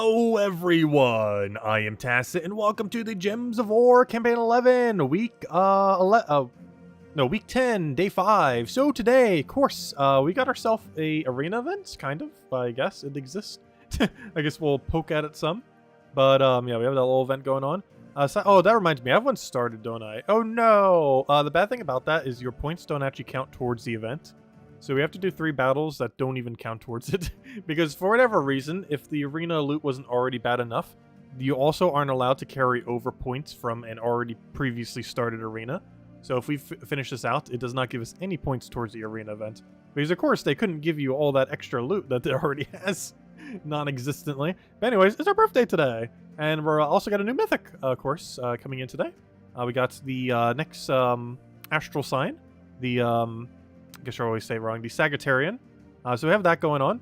Hello everyone, I am Tacit and welcome to the Gems of War Campaign 11, week week 10, day 5. So today, of course, we got ourselves a arena event, kind of, I guess it exists. I guess we'll poke at it some. But yeah, we have that little event going on. Oh, that reminds me, I have one started, don't I? Oh no! The bad thing about that is your points don't actually count towards the event. So we have to do 3 battles that don't even count towards it. Because for whatever reason, if the arena loot wasn't already bad enough, you also aren't allowed to carry over points from an already previously started arena. So if we finish this out, it does not give us any points towards the arena event. Because of course, they couldn't give you all that extra loot that it already has non-existently. But anyways, it's our birthday today. And we're also got a new Mythic, of course, coming in today. We got the next Astral Sign. The... I guess I always say it wrong, the Sagittarian. So we have that going on.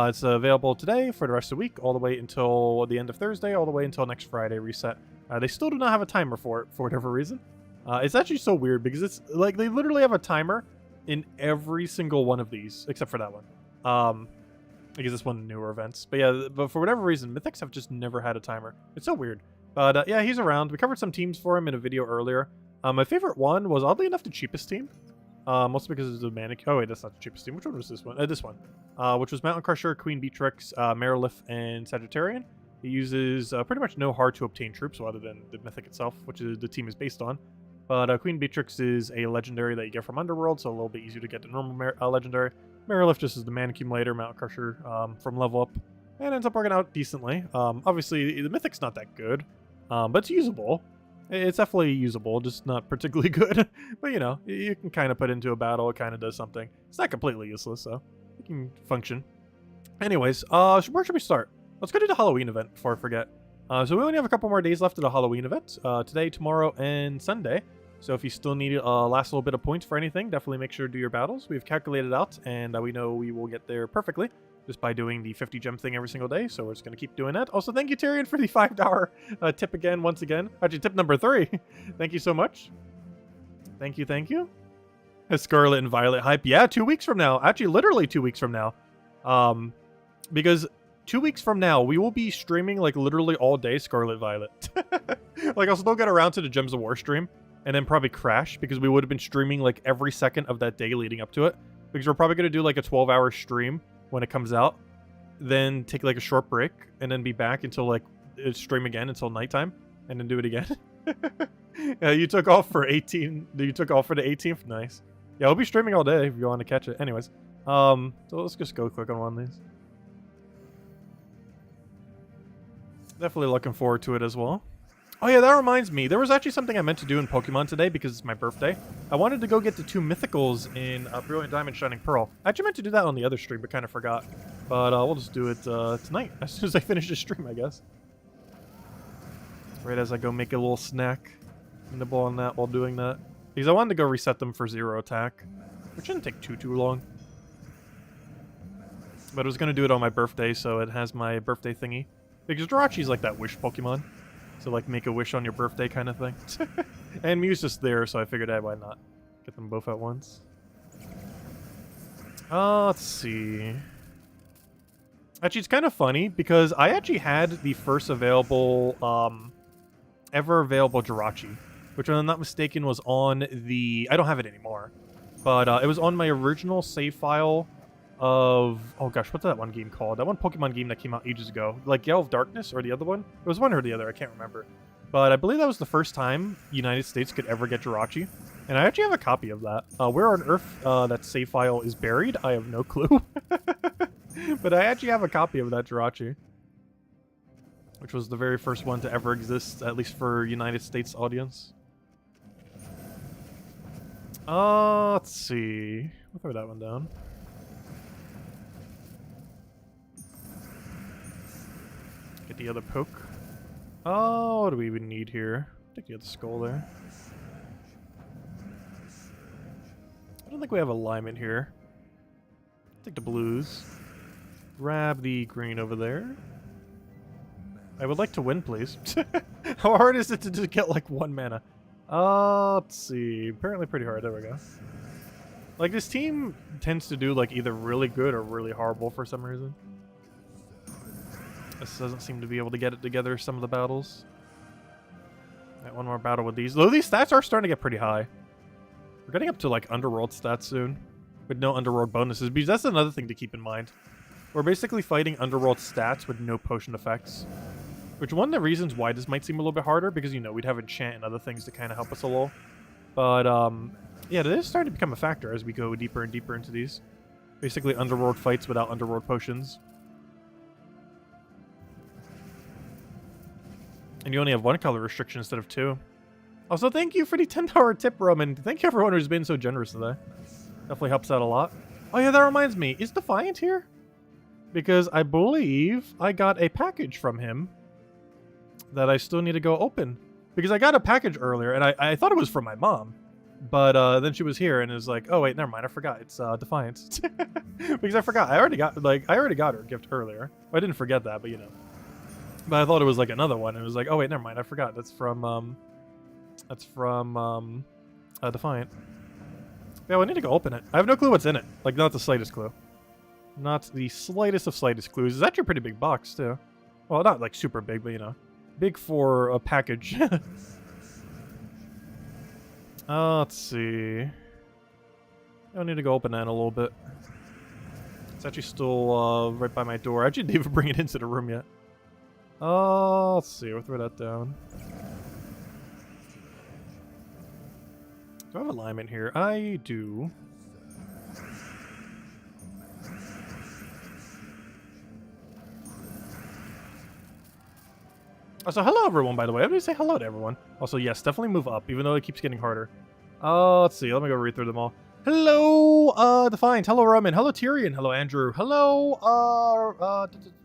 It's available today for the rest of the week, all the way until the end of Thursday, all the way until next Friday reset. They still do not have a timer for it, for whatever reason. It's actually so weird, because it's like they literally have a timer in every single one of these, except for that one. Because this one of the newer events. But yeah, but for whatever reason, Mythics have just never had a timer. It's so weird. But yeah, he's around. We covered some teams for him in a video earlier. My favorite one was, oddly enough, the cheapest team. Mostly because it's a Manic. Oh wait, that's not the cheapest team. Which one was this one? This one, which was Mountain Crusher, Queen Beatrix, Marilith, and Sagittarian. He uses pretty much no hard to obtain troops, other than the Mythic itself, which is the team is based on. But Queen Beatrix is a legendary that you get from Underworld, so a little bit easier to get the normal legendary. Marilith just is the Mana Accumulator, Mountain Crusher from level up, and ends up working out decently. Obviously, the Mythic's not that good, but it's usable. It's definitely usable, just not particularly good. But, you know, you can kind of put into a battle. It kind of does something. It's not completely useless, so it can function. Anyways, where should we start? Let's go to the Halloween event before I forget. So we only have a couple more days left of the Halloween event. Today, tomorrow, and Sunday. So if you still need last little bit of points for anything, definitely make sure to do your battles. We've calculated out, and we know we will get there perfectly just by doing the 50 gem thing every single day, so we're just going to keep doing that. Also, thank you, Tyrion, for the $5 tip again, once again. Actually, tip number 3. Thank you so much. Thank you, thank you. Scarlet and Violet hype. Yeah, 2 weeks from now. Actually, literally 2 weeks from now. Because 2 weeks from now, we will be streaming, like, literally all day Scarlet Violet. Like, I'll still get around to the Gems of War stream, and then probably crash, because we would have been streaming, like, every second of that day leading up to it. Because we're probably going to do, like, a 12-hour stream when it comes out, then take like a short break, and then be back until like stream again until nighttime, and then do it again. You took off for 18. You took off for the 18th. Nice. Yeah, I'll be streaming all day if you want to catch it. Anyways, so let's just go quick on one of these. Definitely looking forward to it as well. Oh yeah, that reminds me. There was actually something I meant to do in Pokemon today because it's my birthday. I wanted to go get the 2 Mythicals in Brilliant Diamond, Shining Pearl. I actually meant to do that on the other stream, but kind of forgot. But we'll just do it tonight, as soon as I finish the stream, I guess. Right as I go make a little snack. Nibble on that while doing that. Because I wanted to go reset them for 0 attack, which shouldn't take too long. But I was going to do it on my birthday, so it has my birthday thingy. Because Jirachi's like that wish Pokemon. So, like, make a wish on your birthday kind of thing. And Mew's just there, so I figured, hey, why not? Get them both at once. Let's see. Actually, it's kind of funny, because I actually had the first available, ever available Jirachi. Which, if I'm not mistaken, was on the... I don't have it anymore. But it was on my original save file of... Oh gosh, what's that one game called? That one Pokemon game that came out ages ago. Like Gale of Darkness, or the other one? It was one or the other, I can't remember. But I believe that was the first time United States could ever get Jirachi. And I actually have a copy of that. Where on earth that save file is buried, I have no clue. But I actually have a copy of that Jirachi. Which was the very first one to ever exist, at least for United States audience. Let's see. We'll throw that one down. Get the other poke. Oh, what do we even need here? Take the other skull there. I don't think we have alignment here. Take the blues. Grab the green over there. I would like to win, please. How hard is it to just get like 1 mana? Let's see. Apparently pretty hard. There we go. Like, this team tends to do like either really good or really horrible for some reason. This doesn't seem to be able to get it together, some of the battles. Alright, one more battle with these. Though these stats are starting to get pretty high. We're getting up to, like, Underworld stats soon. With no Underworld bonuses. Because that's another thing to keep in mind. We're basically fighting Underworld stats with no potion effects. Which, one of the reasons why this might seem a little bit harder, because, you know, we'd have enchant and other things to kind of help us a little. But, yeah, it is starting to become a factor as we go deeper and deeper into these. Basically, Underworld fights without Underworld potions. And you only have one color restriction instead of two. Also, thank you for the $10 tip, Roman. Thank you everyone who's been so generous today. Definitely helps out a lot. Oh yeah, that reminds me. Is Defiant here? Because I believe I got a package from him that I still need to go open. Because I got a package earlier, and I thought it was from my mom. But then she was here and is like, oh wait, never mind, I forgot. It's Defiant. Because I forgot. I already got her a gift earlier. Well, I didn't forget that, but you know. But I thought it was like another one. And it was like, oh wait, never mind, I forgot. That's from Defiant. Yeah, we need to go open it. I have no clue what's in it. Like, not the slightest clue. Not the slightest of slightest clues. It's actually a pretty big box, too. Well, not, like, super big, but, you know. Big for a package. Let's see. I need to go open that in a little bit. It's actually still right by my door. I actually didn't even bring it into the room yet. Let's see. We'll throw that down. Do I have alignment here? I do. Also, hello everyone, by the way. Everybody say hello to everyone. Also, yes, definitely move up, even though it keeps getting harder. Let's see. Let me go read through them all. Hello, Defiant. Hello, Roman. Hello, Tyrion. Hello, Andrew. Hello,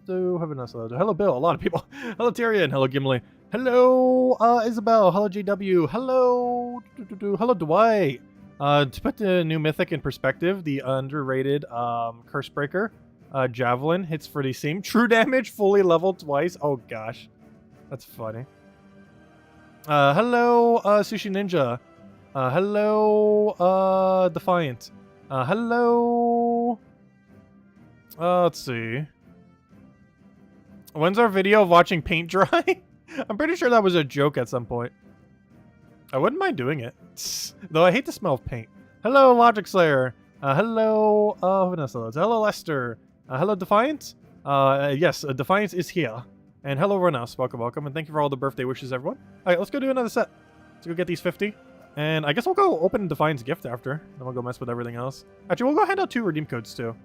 hello, Bill. A lot of people. Hello, Tyrion. Hello, Gimli. Hello, Isabel. Hello, JW. Hello, hello, Dwight. To put the new Mythic in perspective, the underrated Cursebreaker Javelin hits for the same true damage, fully leveled twice. Oh, gosh. That's funny. Hello, Sushi Ninja. Hello, Defiant. Hello. Let's see. When's our video of watching paint dry? I'm pretty sure that was a joke at some point. I wouldn't mind doing it. Though I hate the smell of paint. Hello, Logic Slayer. Hello, Vanessa. Hello, Lester. Hello, Defiant. Yes, Defiance is here. And hello, Renas. Welcome, welcome. And thank you for all the birthday wishes, everyone. All right, let's go do another set. Let's go get these 50. And I guess we'll go open Defiant's gift after. Then we'll go mess with everything else. Actually, we'll go hand out 2 redeem codes, too.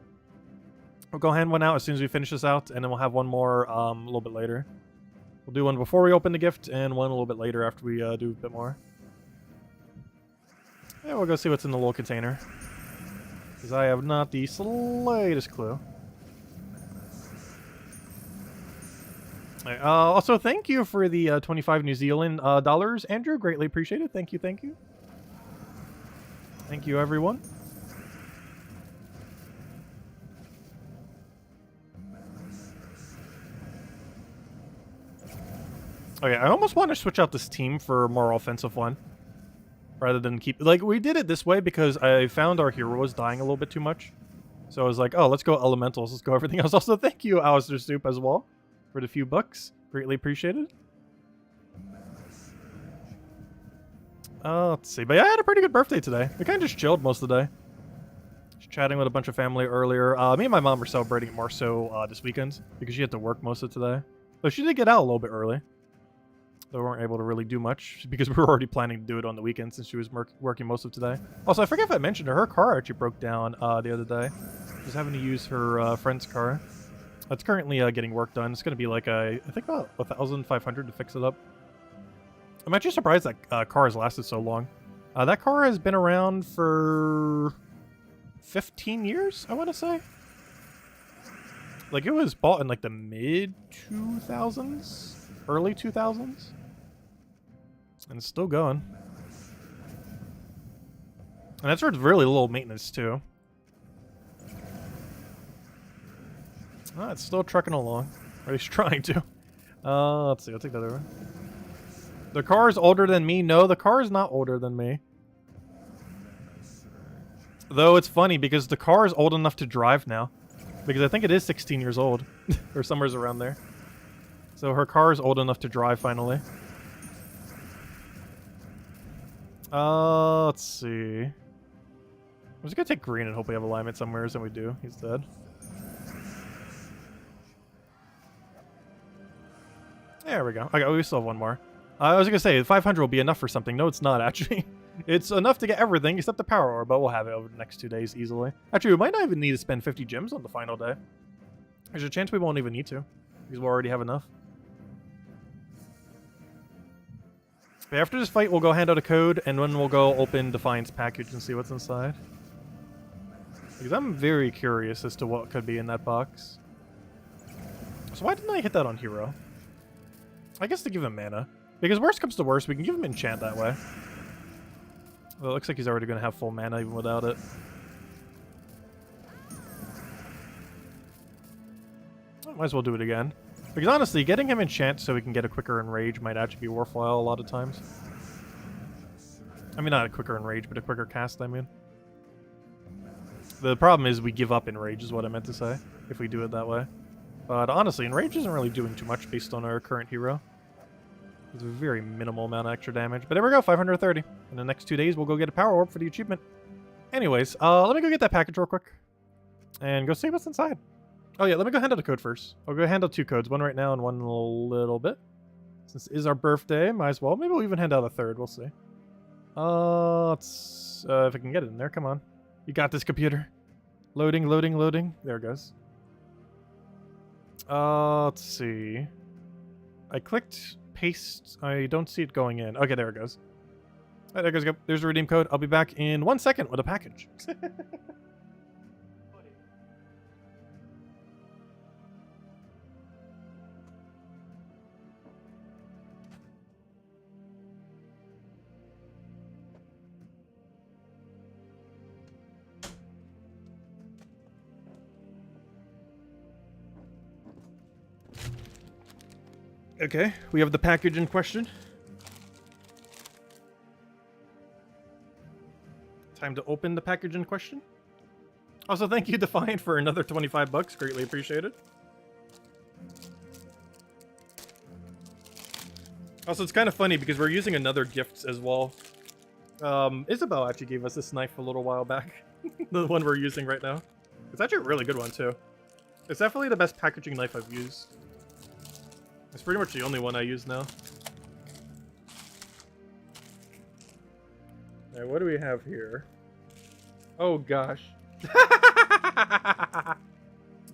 We'll go hand one out as soon as we finish this out. And then we'll have one more a little bit later. We'll do one before we open the gift and one a little bit later after we do a bit more. Yeah, we'll go see what's in the little container. Because I have not the slightest clue. Right, also, thank you for the 25 New Zealand dollars, Andrew. Greatly appreciate it. Thank you, thank you. Thank you, everyone. Okay, I almost want to switch out this team for a more offensive one. Rather than keep... Like, we did it this way because I found our hero was dying a little bit too much. So I was like, oh, let's go elementals. Let's go everything else. Also, thank you, Alistair Soup, as well. For the few bucks. Greatly appreciated. Let's see. But yeah, I had a pretty good birthday today. We kind of just chilled most of the day. Just chatting with a bunch of family earlier. Me and my mom were celebrating it more so this weekend. Because she had to work most of today. So she did get out a little bit early. Though we weren't able to really do much. Because we were already planning to do it on the weekend since she was working most of today. Also, I forget if I mentioned her car actually broke down the other day. She was having to use her friend's car. It's currently getting work done. It's going to be like, I think about 1,500 to fix it up. I'm actually surprised that car has lasted so long. That car has been around for 15 years, I want to say. Like, it was bought in like the mid-2000s? Early 2000s? And it's still going. And that's for really low maintenance, too. Oh, it's still trucking along. Or he's trying to. Let's see. I'll take that over. The car is older than me. No, the car is not older than me. Though it's funny because the car is old enough to drive now. Because I think it is 16 years old. Or somewhere around there. So her car is old enough to drive finally. Let's see. I'm just gonna take green and hope we have alignment somewhere, and we do. He's dead. There we go. Okay, we still have one more. I was gonna say 500 will be enough for something. No, it's not actually. It's enough to get everything except the power orb, but we'll have it over the next 2 days easily. Actually, we might not even need to spend 50 gems on the final day. There's a chance we won't even need to, because we'll already have enough. But after this fight, we'll go hand out a code, and then we'll go open Defiant's package and see what's inside. Because I'm very curious as to what could be in that box. So why didn't I hit that on Hero? I guess to give him mana. Because worst comes to worst, we can give him enchant that way. Well, it looks like he's already going to have full mana even without it. Oh, might as well do it again. Because honestly, getting him enchant so we can get a quicker enrage might actually be worthwhile a lot of times. I mean, not a quicker enrage, but a quicker cast, I mean. The problem is we give up enrage is what I meant to say, if we do it that way. But honestly, enrage isn't really doing too much based on our current hero. It's a very minimal amount of extra damage. But there we go, 530. In the next 2 days, we'll go get a power orb for the achievement. Anyways, let me go get that package real quick. And go see what's inside. Oh yeah, let me go hand out a code first. I'll go hand out 2 codes, one right now and one in a little bit. Since it is our birthday, might as well. Maybe we'll even hand out a third, we'll see. Let's, if I can get it in there, come on. You got this, computer. Loading, loading, loading. There it goes. Let's see. I clicked paste. I don't see it going in. Okay, there it goes. All right, there goes. There's the redeem code. I'll be back in 1 second with a package. Okay, we have the package in question. Time to open the package in question. Also, thank you, Defiant, for another 25 bucks. Greatly appreciated. Also, it's kind of funny because we're using another gift as well. Isabel actually gave us this knife a little while back. The one we're using right now. It's actually a really good one, too. It's definitely the best packaging knife I've used. It's pretty much the only one I use now. Alright, what do we have here? Oh gosh. I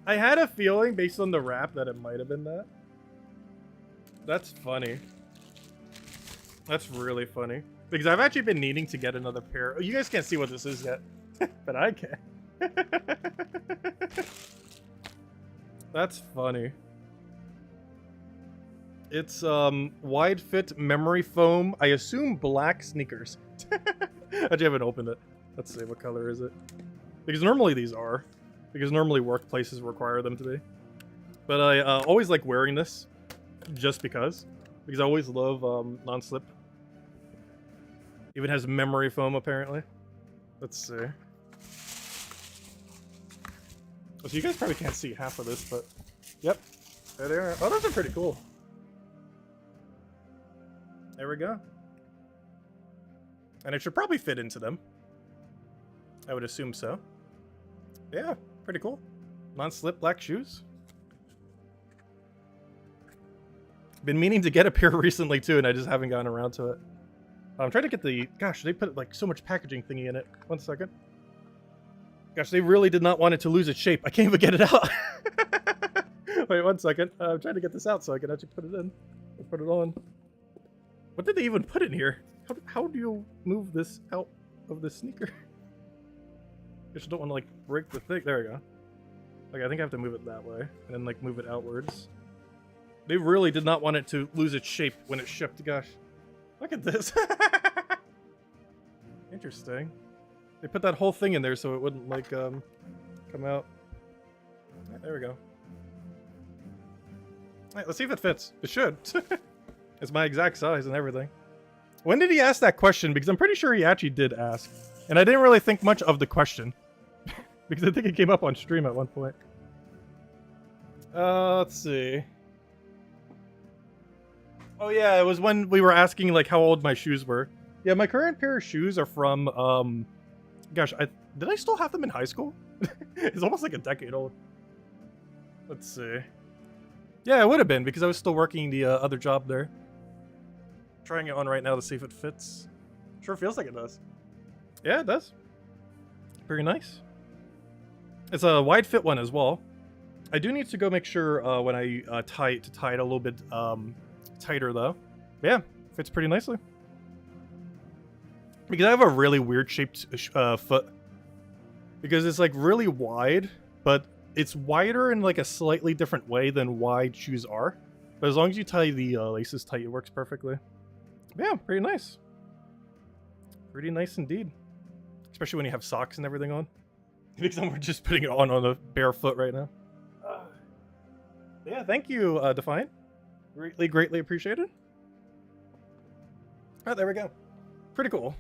had a feeling based on the wrap that it might have been that. That's funny. That's really funny. Because I've actually been needing to get another pair. Oh, you guys can't see what this is yet. But I can. That's funny. It's wide fit memory foam. I assume black sneakers. I just haven't opened it. Let's see, what color is it? Because normally these are. Because normally workplaces require them to be. But I always like wearing this. Just because. Because I always love non-slip. Even has memory foam apparently. Let's see. So you guys probably can't see half of this, but... Yep. There they are. Oh, those are pretty cool. There we go. And it should probably fit into them. I would assume so. Yeah, pretty cool. Non-slip black shoes. Been meaning to get a pair recently too, and I just haven't gotten around to it. I'm trying to get the... Gosh, they put like so much packaging thingy in it. 1 second. Gosh, they really did not want it to lose its shape. I can't even get it out. Wait 1 second. I'm trying to get this out so I can actually put it in. Put it on. What did they even put in here? How do you move this out of the sneaker? I just don't want to like break the thing. There we go. Okay, I think I have to move it that way. And then like move it outwards. They really did not want it to lose its shape when it shipped. Gosh. Look at this. Interesting. They put that whole thing in there so it wouldn't like come out. Right, there we go. Alright, let's see if it fits. It should. It's my exact size and everything. When did he ask that question? Because I'm pretty sure he actually did ask. And I didn't really think much of the question. Because I think it came up on stream at one point. Let's see. Oh yeah, it was when we were asking like how old my shoes were. Yeah, my current pair of shoes are from gosh, did I still have them in high school? It's almost like a decade old. Let's see. Yeah, it would have been because I was still working the other job there. Trying it on right now to see if it fits. Sure feels like it does. Yeah, it does. Very nice. It's a wide fit one as well. I do need to go make sure when I tie it a little bit tighter though. But yeah, fits pretty nicely. Because I have a really weird shaped foot. Because it's like really wide, but it's wider in like a slightly different way than wide shoes are. But as long as you tie the laces tight, it works perfectly. But yeah, pretty nice. Pretty nice indeed. Especially when you have socks and everything on. Because we're just putting it on a bare foot right now. Yeah, thank you, Defiant. Greatly appreciated. Oh, there we go. Pretty cool.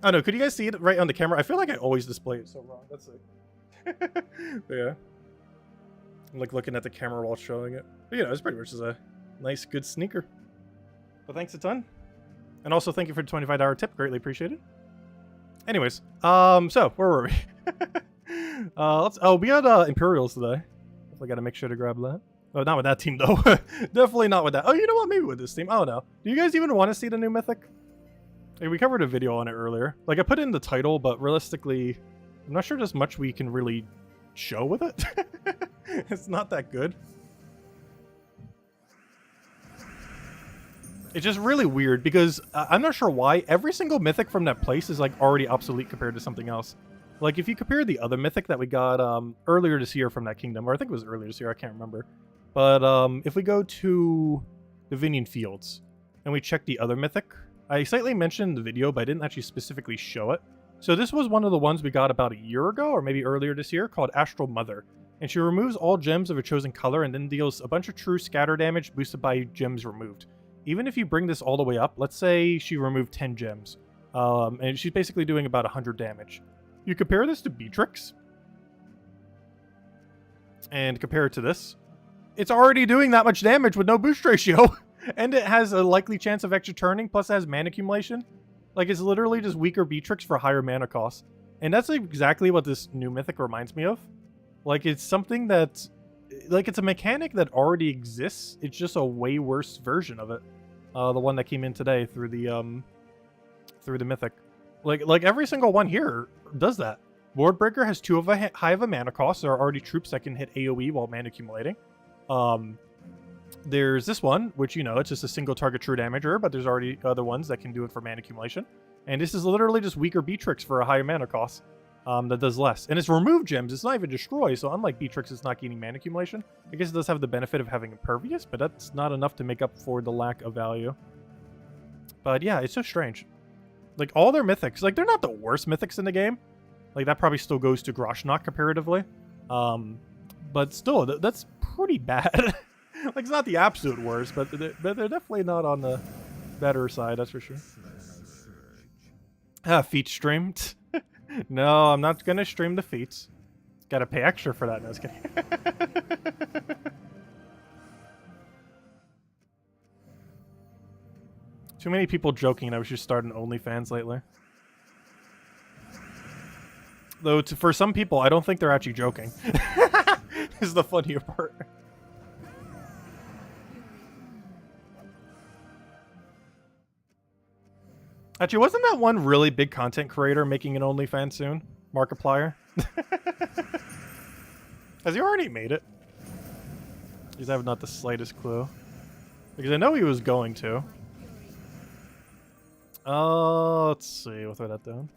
I don't know, could you guys see it right on the camera? I feel like I always display it so wrong. Let's see. Yeah. I'm like looking at the camera while showing it. But, you know, it's pretty much just a nice, good sneaker. But thanks a ton. And also thank you for the $25 tip. Greatly appreciated. Anyways, so where were we? We had Imperials today. Definitely gotta make sure to grab that. Oh, not with that team though. Definitely not with that. Oh, you know what? Maybe with this team. I don't know. Do you guys even want to see the new Mythic? Hey, we covered a video on it earlier. Like, I put in the title, but realistically, I'm not sure there's much we can really show with it. It's not that good. It's just really weird because I'm not sure why every single Mythic from that place is like already obsolete compared to something else. Like, if you compare the other Mythic that we got earlier this year from that kingdom, or I think it was earlier this year, I can't remember. But if we go to the Vinian Fields and we check the other Mythic, I slightly mentioned in the video, but I didn't actually specifically show it. So this was one of the ones we got about a year ago, or maybe earlier this year, called Astral Mother. And she removes all gems of a chosen color and then deals a bunch of true scatter damage boosted by gems removed. Even if you bring this all the way up, let's say she removed 10 gems, and she's basically doing about 100 damage. You compare this to Beatrix, and compare it to this, it's already doing that much damage with no boost ratio. And it has a likely chance of extra turning, plus it has mana accumulation. Like, it's literally just weaker Beatrix for higher mana cost. And that's exactly what this new Mythic reminds me of. Like, it's something that... Like, it's a mechanic that already exists. It's just a way worse version of it. The one that came in today through the Mythic. Like every single one here does that. Wardbreaker has 2 of a high of a mana cost. There are already troops that can hit AoE while mana accumulating. There's this one, which, you know, it's just a single target true damager, but there's already other ones that can do it for mana accumulation. And this is literally just weaker Beatrix for a higher mana cost that does less. And it's remove gems, it's not even destroy, so unlike Beatrix, it's not gaining mana accumulation. I guess it does have the benefit of having Impervious, but that's not enough to make up for the lack of value. But yeah, it's so strange. Like, all their Mythics, like, they're not the worst Mythics in the game. Like, that probably still goes to Groshnak comparatively. But still, that's pretty bad. Like, it's not the absolute worst, but they're definitely not on the better side, that's for sure. Feat streamed. No, I'm not gonna stream the feats. Gotta pay extra for that. No, I was kidding. Too many people joking that we should start an OnlyFans lately. Though, for some people, I don't think they're actually joking. This is the funnier part. Actually, wasn't that one really big content creator making an OnlyFans soon? Markiplier? Has he already made it? Because I have not the slightest clue. Because I know he was going to. Let's see. We'll throw that down.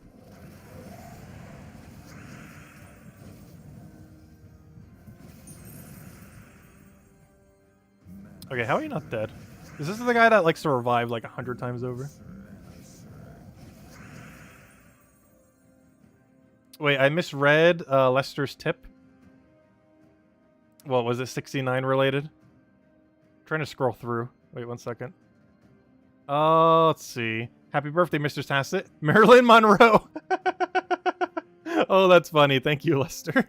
Okay, how are you not dead? Is this the guy that likes to revive like 100 times over? Wait, I misread Lester's tip. What was it, 69 related? I'm trying to scroll through. Wait 1 second. Let's see. Happy birthday, Mr. Tacit. Marilyn Monroe. Oh, that's funny. Thank you, Lester.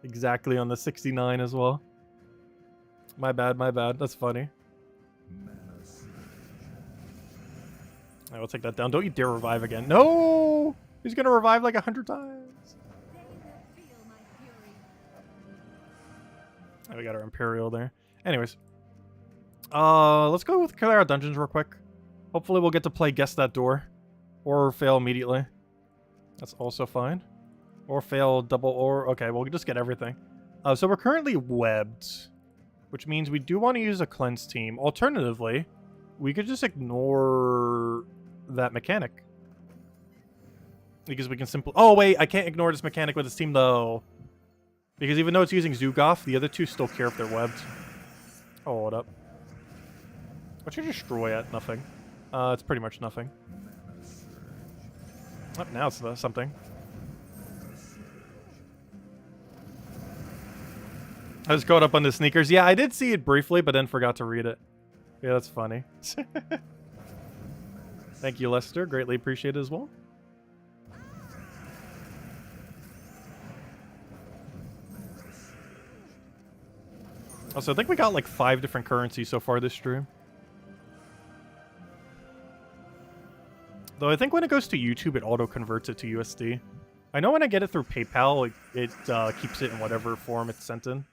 Exactly on the 69 as well. My bad, my bad. That's funny. I will take that down. Don't you dare revive again. No! He's gonna revive like 100 times. Oh, we got our Imperial there. Anyways. Let's go with clear out dungeons real quick. Hopefully we'll get to play Guess That Door. Or fail immediately. That's also fine. Or fail double or... Okay, we'll just get everything. So we're currently webbed. Which means we do want to use a cleanse team. Alternatively, we could just ignore that mechanic. Because we can simply... Oh, wait, I can't ignore this mechanic with this team, though. Because even though it's using Zugoff, the other two still care if they're webbed. Oh, hold up. What's your destroy at? Nothing. It's pretty much nothing. Oh, now it's something. I was caught up on the sneakers. Yeah, I did see it briefly, but then forgot to read it. Yeah, that's funny. Thank you, Lester. Greatly appreciate it as well. Also, I think we got like 5 different currencies so far this stream. Though I think when it goes to YouTube, it auto-converts it to USD. I know when I get it through PayPal, it keeps it in whatever form it's sent in.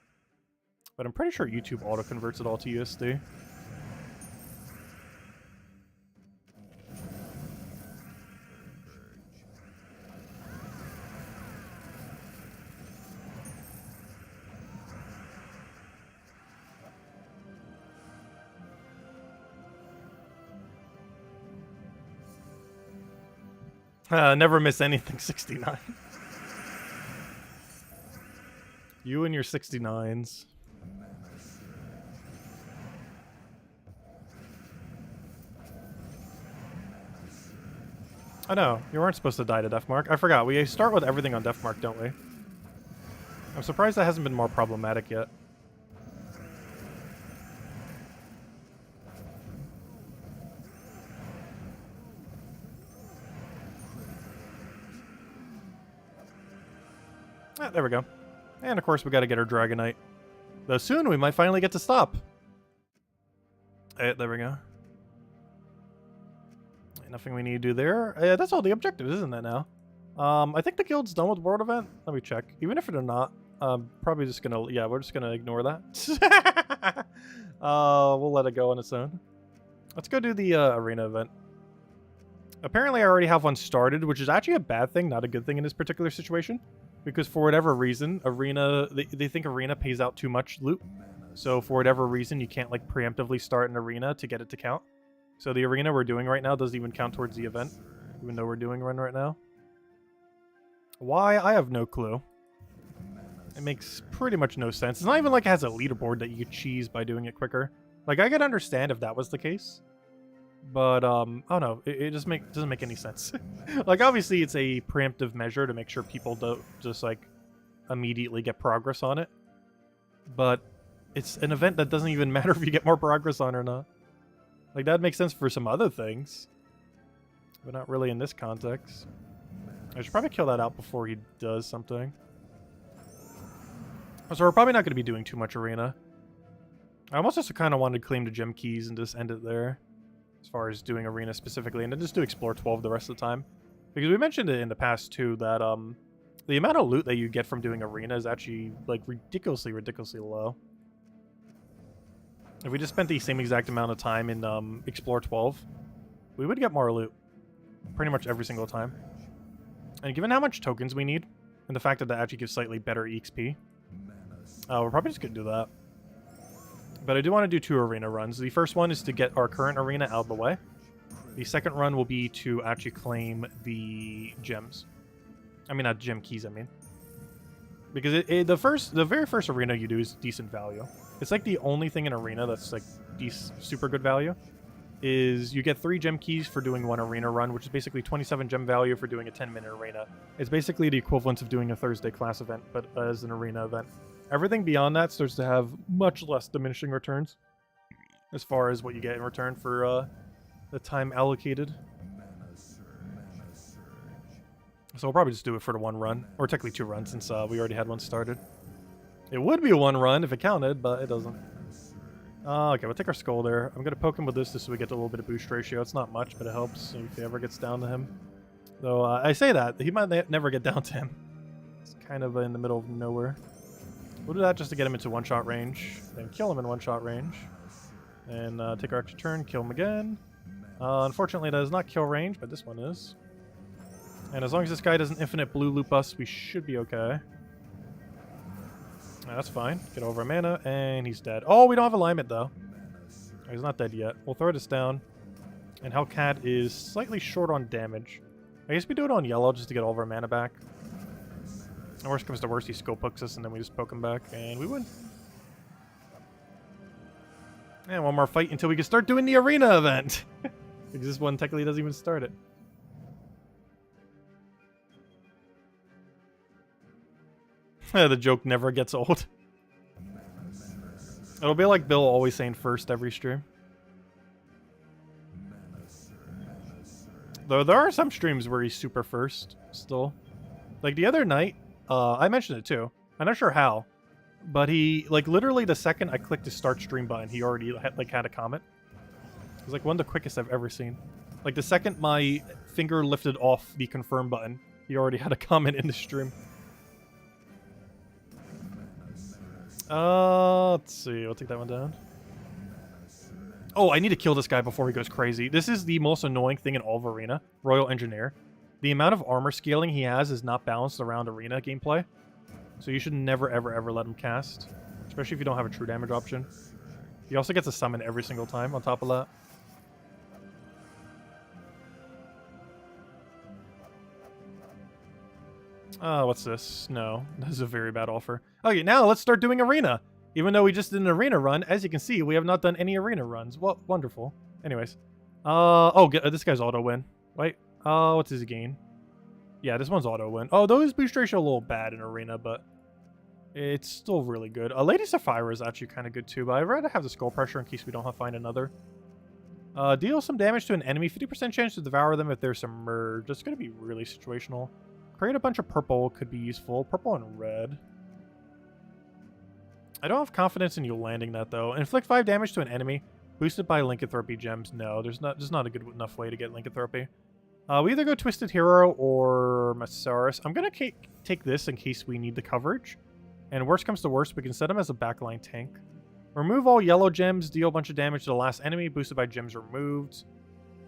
But I'm pretty sure YouTube auto-converts it all to USD. Never miss anything, 69. You and your 69s. Oh no, you weren't supposed to die to Deathmark. I forgot, we start with everything on Deathmark, don't we? I'm surprised that hasn't been more problematic yet. Ah, there we go. And of course we gotta get our Dragonite. Though soon we might finally get to stop. There we go. Nothing we need to do there. That's all the objectives, isn't it now? I think the guild's done with World Event. Let me check. Even if they're not, probably just gonna... Yeah, we're just gonna ignore that. We'll let it go on its own. Let's go do the arena event. Apparently I already have one started, which is actually a bad thing, not a good thing in this particular situation. Because for whatever reason, arena... They think arena pays out too much loot. So for whatever reason, you can't like preemptively start an arena to get it to count. So the arena we're doing right now doesn't even count towards the event, even though we're doing one right now. Why? I have no clue. It makes pretty much no sense. It's not even like it has a leaderboard that you could cheese by doing it quicker. Like, I could understand if that was the case. But, oh no, it just doesn't make any sense. Like, obviously it's a preemptive measure to make sure people don't just, like, immediately get progress on it. But it's an event that doesn't even matter if you get more progress on or not. Like, that makes sense for some other things. But not really in this context. I should probably kill that out before he does something. So we're probably not going to be doing too much arena. I almost just kind of wanted to claim the gem keys and just end it there. As far as doing arena specifically. And then just do Explore 12 the rest of the time. Because we mentioned it in the past too that the amount of loot that you get from doing arena is actually like ridiculously low. If we just spent the same exact amount of time in Explore 12, we would get more loot. Pretty much every single time. And given how much tokens we need, and the fact that actually gives slightly better EXP, we're probably just going to do that. But I do want to do 2 arena runs. The first one is to get our current arena out of the way. The second run will be to actually claim the gems. I mean, not gem keys, I mean. Because the very first arena you do is decent value. It's like the only thing in arena that's like super good value. Is you get 3 gem keys for doing 1 arena run, which is basically 27 gem value for doing a 10-minute arena. It's basically the equivalent of doing a Thursday class event, but as an arena event. Everything beyond that starts to have much less diminishing returns. As far as what you get in return for the time allocated. So we'll probably just do it for the 1 run. Or technically 2 runs, since we already had one started. It would be a 1 run if it counted, but it doesn't. Okay, we'll take our skull there. I'm gonna poke him with this just so we get a little bit of boost ratio. It's not much, but it helps if he ever gets down to him. Though, I say that. He might never get down to him. It's kind of in the middle of nowhere. We'll do that just to get him into one-shot range. Then kill him in one-shot range. And take our extra turn, kill him again. Unfortunately, that is not kill range, but this one is. And as long as this guy doesn't infinite blue loop us, we should be okay. That's fine. Get over our mana, and he's dead. Oh, we don't have alignment, though. He's not dead yet. We'll throw this down. And Hellcat is slightly short on damage. I guess we do it on yellow just to get all of our mana back. And worst comes to worst, he scope hooks us, and then we just poke him back, and we win. And one more fight until we can start doing the arena event. Because this one technically doesn't even start it. The joke never gets old. It'll be like Bill always saying first every stream. Though there are some streams where he's super first still. Like the other night, I mentioned it too. I'm not sure how. But he, like literally the second I clicked the start stream button, he already had a comment. It was like one of the quickest I've ever seen. Like the second my finger lifted off the confirm button, he already had a comment in the stream. Let's see. I'll take that one down. Oh, I need to kill this guy before he goes crazy. This is the most annoying thing in all of Arena. Royal Engineer. The amount of armor scaling he has is not balanced around Arena gameplay. So you should never, ever, ever let him cast. Especially if you don't have a true damage option. He also gets a summon every single time on top of that. What's this? No, this is a very bad offer. Okay, now let's start doing arena. Even though we just did an arena run, as you can see, we have not done any arena runs. Well, wonderful. Anyways. This guy's auto win. Wait, what's his gain? Yeah, this one's auto win. Oh, those boost ratio a little bad in arena, but it's still really good. Lady Sapphira is actually kind of good too, but I'd rather have the skull pressure in case we don't have to find another. Deal some damage to an enemy. 50% chance to devour them if they're submerged. It's going to be really situational. Create a bunch of purple could be useful. Purple and red. I don't have confidence in you landing that, though. Inflict 5 damage to an enemy. Boosted by Lycanthropy gems. No, there's not a good enough way to get Lycanthropy. We either go Twisted Hero or Masaris. I'm going to take this in case we need the coverage. And worst comes to worst, we can set him as a backline tank. Remove all yellow gems. Deal a bunch of damage to the last enemy. Boosted by gems removed.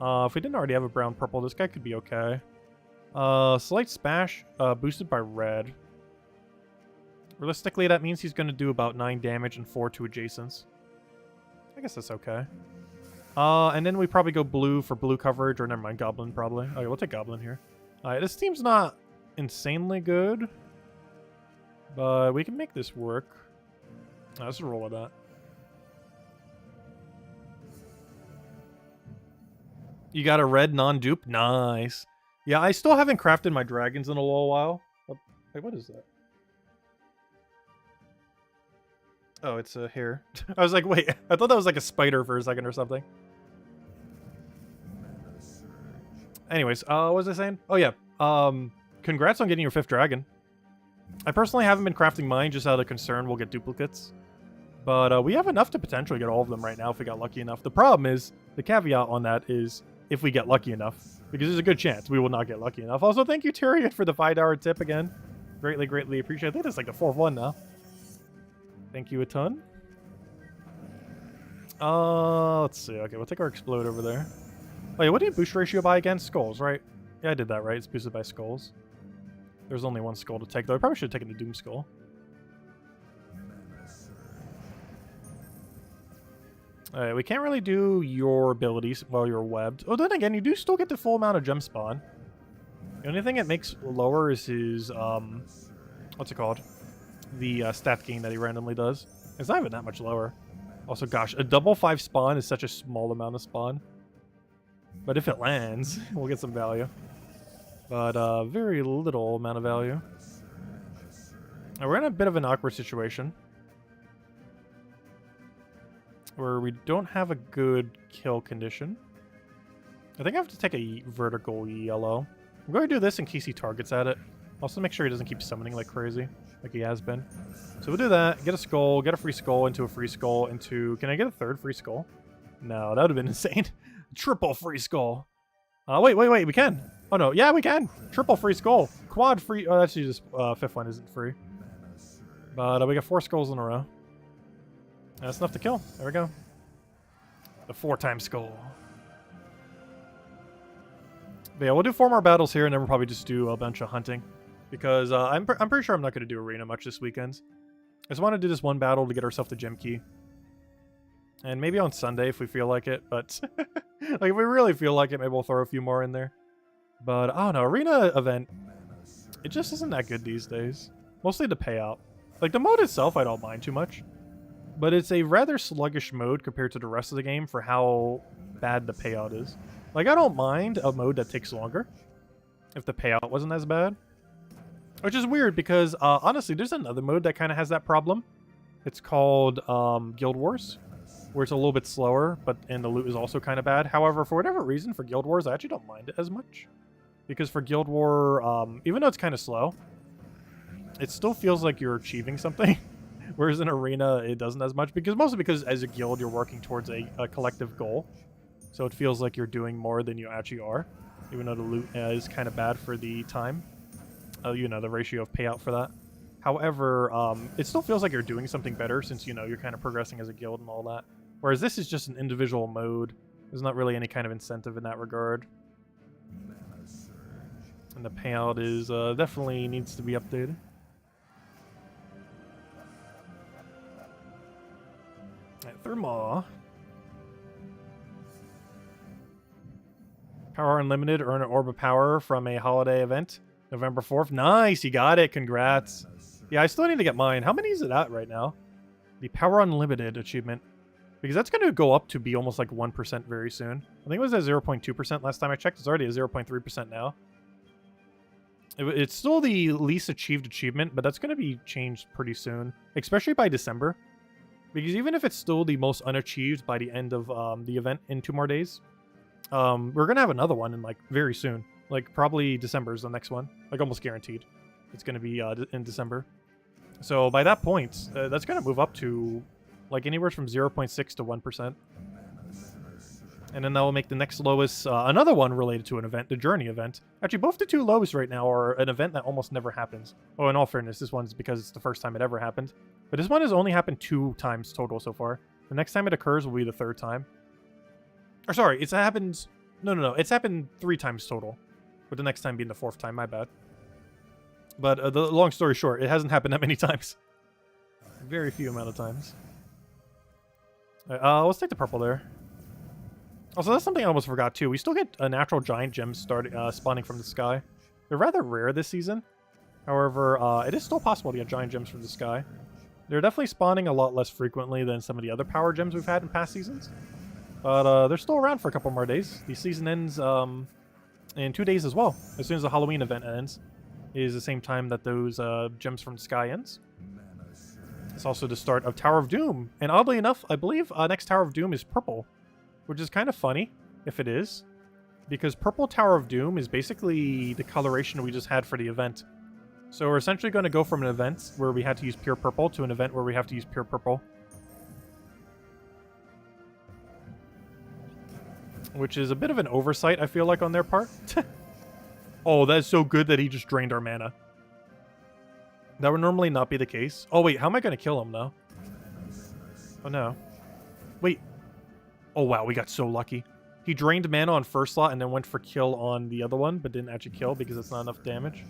If we didn't already have a brown-purple, this guy could be okay. Slight Smash, boosted by red. Realistically, that means he's going to do about 9 damage and 4 to adjacents. I guess that's okay. And then we probably go blue for blue coverage, or never mind, Goblin probably. Okay, we'll take Goblin here. Alright, this team's not insanely good, but we can make this work. Let's roll with that. You got a red non-dupe? Nice. Yeah, I still haven't crafted my dragons in a little while. Wait, what is that? Oh, it's a hair. I was like, wait, I thought that was like a spider for a second or something. Anyways, what was I saying? Oh, yeah. Congrats on getting your 5th dragon. I personally haven't been crafting mine just out of concern we'll get duplicates. But we have enough to potentially get all of them right now if we got lucky enough. The problem is, the caveat on that is if we get lucky enough. Because there's a good chance we will not get lucky enough. Also, thank you, Tyrion, for the $5 tip again. Greatly, greatly appreciate it. I think that's like the 4th one now. Thank you a ton. Let's see. Okay, we'll take our Explode over there. Oh, yeah, what do you boost ratio by again? Skulls, right? Yeah, I did that right. It's boosted by skulls. There's only one skull to take, though. I probably should have taken the Doom Skull. Alright, we can't really do your abilities while you're webbed. Oh, then again, you do still get the full amount of gem spawn. The only thing it makes lower is his, what's it called? The stat gain that he randomly does. It's not even that much lower. Also, gosh, a double 5 spawn is such a small amount of spawn. But if it lands, we'll get some value. But very little amount of value. Now, we're in a bit of an awkward situation. Where we don't have a good kill condition. I think I have to take a vertical yellow. I'm going to do this in case he targets at it. Also make sure he doesn't keep summoning like crazy. like he has been. So we'll do that, get a skull, get a free skull, into a free skull, into... Can I get a third free skull? No, that would have been insane. Triple free skull. Wait, we can. Oh no, yeah, we can. Triple free skull. Quad free... Oh, actually just fifth one isn't free. But we got 4 skulls in a row. That's enough to kill. There we go. The 4-time skull. But yeah, we'll do 4 more battles here, and then we'll probably just do a bunch of hunting. Because I'm pretty sure I'm not going to do arena much this weekend. I just want to do this one battle to get ourselves the gem key. And maybe on Sunday if we feel like it, but... like, if we really feel like it, maybe we'll throw a few more in there. But, I don't know, arena event, it just isn't that good these days. Mostly the payout. Like, the mode itself I don't mind too much. But it's a rather sluggish mode compared to the rest of the game for how bad the payout is. Like, I don't mind a mode that takes longer if the payout wasn't as bad. Which is weird because, honestly, there's another mode that kind of has that problem. It's called Guild Wars, where it's a little bit slower, and the loot is also kind of bad. However, for whatever reason, for Guild Wars, I actually don't mind it as much. Because for Guild War, even though it's kind of slow, it still feels like you're achieving something. Whereas in Arena, it doesn't as much. Mostly because as a guild, you're working towards a collective goal. So it feels like you're doing more than you actually are. Even though the loot is kind of bad for the time. You know, the ratio of payout for that. However, it still feels like you're doing something better since, you know, you're kind of progressing as a guild and all that. Whereas this is just an individual mode. There's not really any kind of incentive in that regard. And the payout is definitely needs to be updated. Alright, Thermal. Power Unlimited, earn an Orb of Power from a holiday event. November 4th. Nice, you got it. Congrats. Yeah, I still need to get mine. How many is it at right now? The Power Unlimited achievement. Because that's going to go up to be almost like 1% very soon. I think it was at 0.2% last time I checked. It's already at 0.3% now. It's still the least achieved achievement, but that's going to be changed pretty soon. Especially by December. Because even if it's still the most unachieved by the end of the event in 2 more days, we're going to have another one in like very soon. Like probably December is the next one. Like almost guaranteed. It's going to be in December. So by that point, that's going to move up to like anywhere from 0.6 to 1%. And then that will make the next lowest another one related to an event, the Journey event. Actually, both the 2 lowest right now are an event that almost never happens. Oh, in all fairness, this one's because it's the first time it ever happened. But this one has only happened 2 times total so far. The next time it occurs will be the 3rd time. Or sorry, it's happened... No. It's happened 3 times total. With the next time being the 4th time, my bad. But the long story short, it hasn't happened that many times. Very few amount of times. Let's take the purple there. Also, that's something I almost forgot too. We still get a natural giant gem spawning from the sky. They're rather rare this season. However, it is still possible to get giant gems from the sky. They're definitely spawning a lot less frequently than some of the other power gems we've had in past seasons. But they're still around for a couple more days. The season ends in 2 days as well. As soon as the Halloween event ends, is the same time that those gems from the sky ends. It's also the start of Tower of Doom. And oddly enough, I believe next Tower of Doom is purple. Which is kind of funny, if it is. Because purple Tower of Doom is basically the coloration we just had for the event. So we're essentially going to go from an event where we had to use pure purple to an event where we have to use pure purple. Which is a bit of an oversight, I feel like, on their part. Oh, that's so good that he just drained our mana. That would normally not be the case. Oh, wait, how am I going to kill him, though? Oh, no. Wait. Oh, wow, we got so lucky. He drained mana on first slot and then went for kill on the other one, but didn't actually kill because it's not enough damage.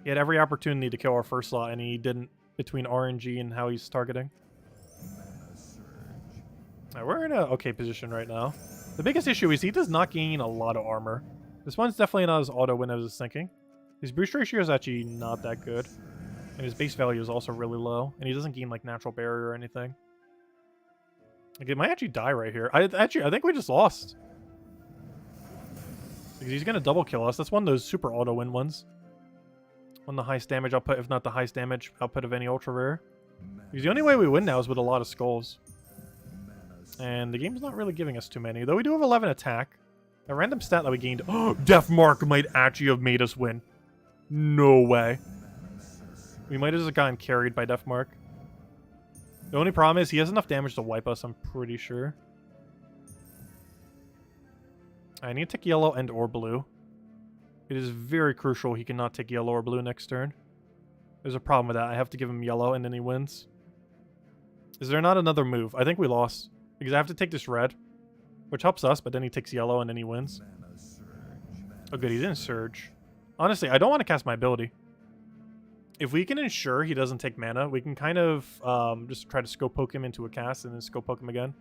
He had every opportunity to kill our first slot, and he didn't between RNG and how he's targeting. Right, we're in a okay position right now. The biggest issue is he does not gain a lot of armor. This one's definitely not as auto-win as I was thinking. His boost ratio is actually not that good. And his base value is also really low. And he doesn't gain like natural barrier or anything. Like, it might actually die right here. I think we just lost. Because he's going to double kill us. That's one of those super auto-win ones. One of the highest damage output, if not the highest damage output of any ultra rare. Because the only way we win now is with a lot of skulls. And the game's not really giving us too many. Though we do have 11 attack. A random stat that we gained. Oh, Death Mark might actually have made us win. No way. We might have just gotten carried by Deathmark. The only problem is he has enough damage to wipe us, I'm pretty sure. I need to take yellow and or blue. It is very crucial he cannot take yellow or blue next turn. There's a problem with that. I have to give him yellow and then he wins. Is there not another move? I think we lost. Because I have to take this red, which helps us, but then he takes yellow and then he wins. Oh good, he didn't surge. Honestly, I don't want to cast my ability. If we can ensure he doesn't take mana, we can kind of just try to scope poke him into a cast and then scope poke him again.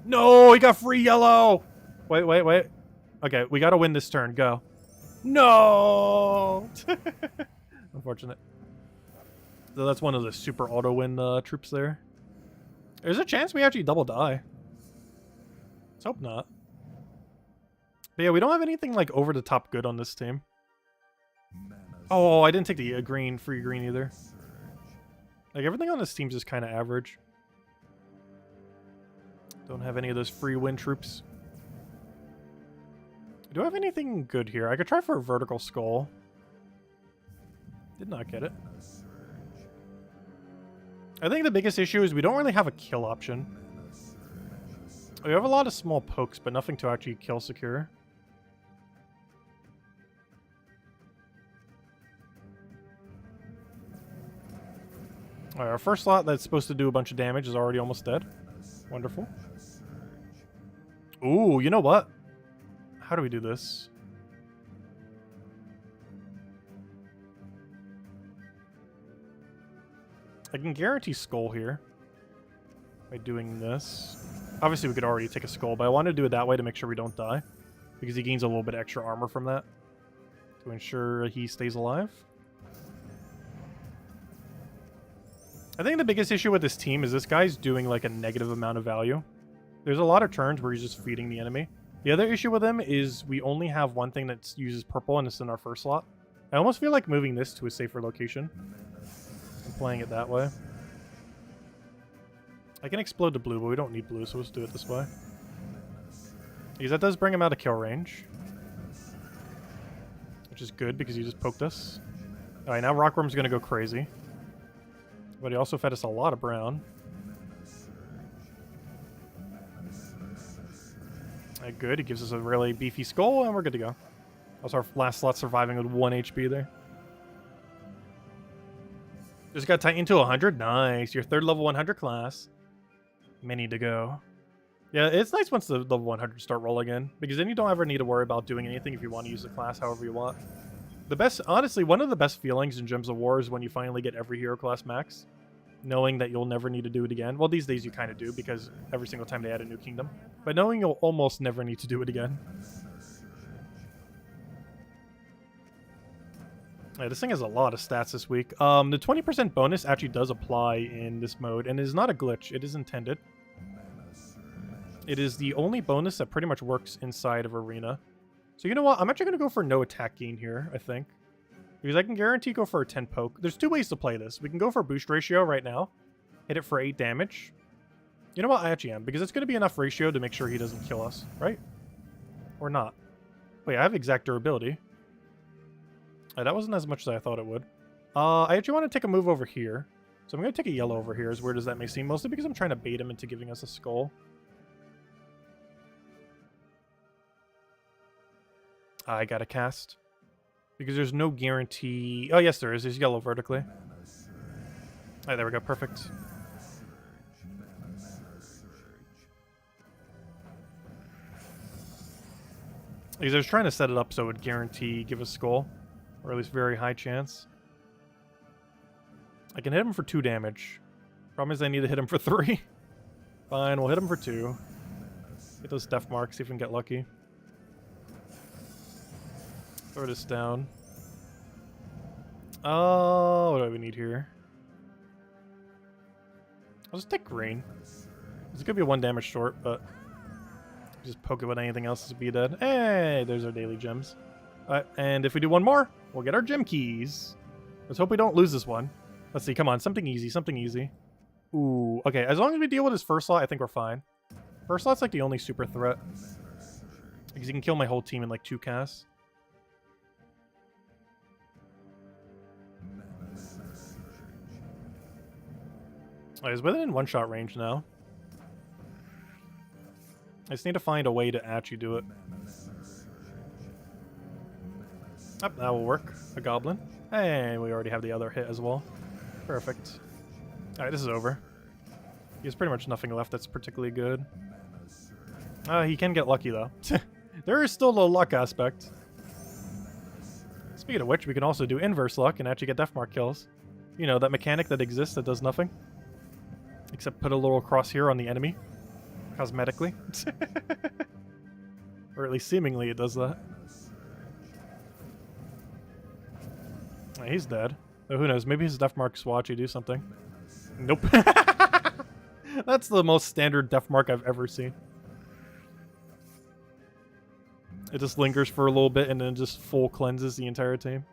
No, he got free yellow! Wait. Okay, we gotta win this turn. Go. No! Unfortunate. So that's one of the super auto-win troops there. There's a chance we actually double die. Let's hope not. But yeah, we don't have anything like over-the-top good on this team. Oh, I didn't take the free green either. Like, everything on this team's just kind of average. Don't have any of those free win troops. Do I have anything good here? I could try for a vertical skull. Did not get it. I think the biggest issue is we don't really have a kill option. We have a lot of small pokes, but nothing to actually kill secure. Alright, our first slot that's supposed to do a bunch of damage is already almost dead. Wonderful. Ooh, you know what? How do we do this? I can guarantee skull here by doing this. Obviously, we could already take a skull, but I want to do it that way to make sure we don't die. Because he gains a little bit extra armor from that to ensure he stays alive. I think the biggest issue with this team is this guy's doing like a negative amount of value. There's a lot of turns where he's just feeding the enemy. The other issue with him is we only have one thing that uses purple and it's in our first slot. I almost feel like moving this to a safer location and playing it that way. I can explode the blue, but we don't need blue, so let's do it this way. Because that does bring him out of kill range. Which is good because he just poked us. Alright, now Rockworm's going to go crazy. But he also fed us a lot of brown. Alright, good. He gives us a really beefy skull, and we're good to go. That's our last slot surviving with 1 HP there. Just got Titan to 100. Nice. Your third level 100 class. Many to go. Yeah, it's nice once the level 100 start rolling in, because then you don't ever need to worry about doing anything if you want to use the class however you want. The best, honestly, one of the best feelings in Gems of War is when you finally get every hero class max, knowing that you'll never need to do it again. Well, these days you kind of do, because every single time they add a new kingdom. But knowing you'll almost never need to do it again. Yeah, this thing has a lot of stats this week. The 20% bonus actually does apply in this mode, and it is not a glitch. It is intended. It is the only bonus that pretty much works inside of Arena. So you know what? I'm actually going to go for no attack gain here, I think. Because I can guarantee go for a 10 poke. There's two ways to play this. We can go for boost ratio right now. Hit it for 8 damage. You know what? I actually am. Because it's going to be enough ratio to make sure he doesn't kill us. Right? Or not. Wait, I have exact durability. That wasn't as much as I thought it would. I actually want to take a move over here. So I'm going to take a yellow over here, as weird as that may seem. Mostly because I'm trying to bait him into giving us a skull. I gotta cast. Because there's no guarantee... Oh, yes, there is. There's yellow vertically. Oh, there we go. Perfect. Because I was trying to set it up so it would guarantee give us skull. Or at least very high chance. I can hit him for 2 damage. Problem is I need to hit him for 3. Fine, we'll hit him for 2. Get those death marks, see if we can get lucky. Throw this down. Oh, what do we need here? I'll just take green. It's gonna be 1 damage short, but just poke it with anything else to be dead. Hey, there's our daily gems. Alright, and if we do one more, we'll get our gem keys. Let's hope we don't lose this one. Let's see, come on, something easy, something easy. Ooh, okay, as long as we deal with his first slot, I think we're fine. First slot's like the only super threat. Because he can kill my whole team in like 2 casts. Oh, he's within one-shot range now. I just need to find a way to actually do it. That will work. A goblin. And we already have the other hit as well. Perfect. Alright, this is over. He has pretty much nothing left that's particularly good. He can get lucky, though. There is still the luck aspect. Speaking of which, we can also do inverse luck and actually get deathmark kills. You know, that mechanic that exists that does nothing. Except put a little cross here on the enemy. Cosmetically. Or at least seemingly it does that. He's dead. Oh, who knows? Maybe his deathmarks will actually do something. Nope. That's the most standard deathmark I've ever seen. It just lingers for a little bit and then just full cleanses the entire team.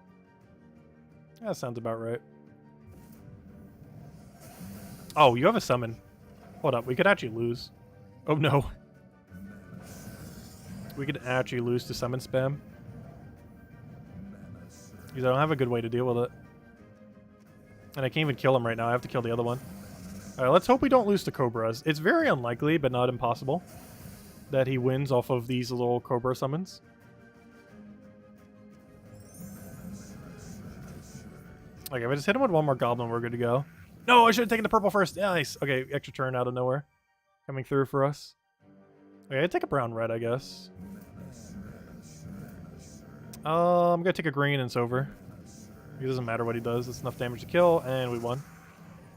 That sounds about right. Oh, you have a summon. Hold up, we could actually lose. Oh no. We could actually lose to summon spam. Because I don't have a good way to deal with it. And I can't even kill him right now. I have to kill the other one. Alright, let's hope we don't lose to Cobras. It's very unlikely, but not impossible, that he wins off of these little Cobra summons. Okay, if I just hit him with one more Goblin, we're good to go. No, I should have taken the purple first. Nice. Okay, extra turn out of nowhere. Coming through for us. Okay, I'd take a brown-red, I guess. I'm gonna take a green and it's over. It doesn't matter what he does. It's enough damage to kill, and we won.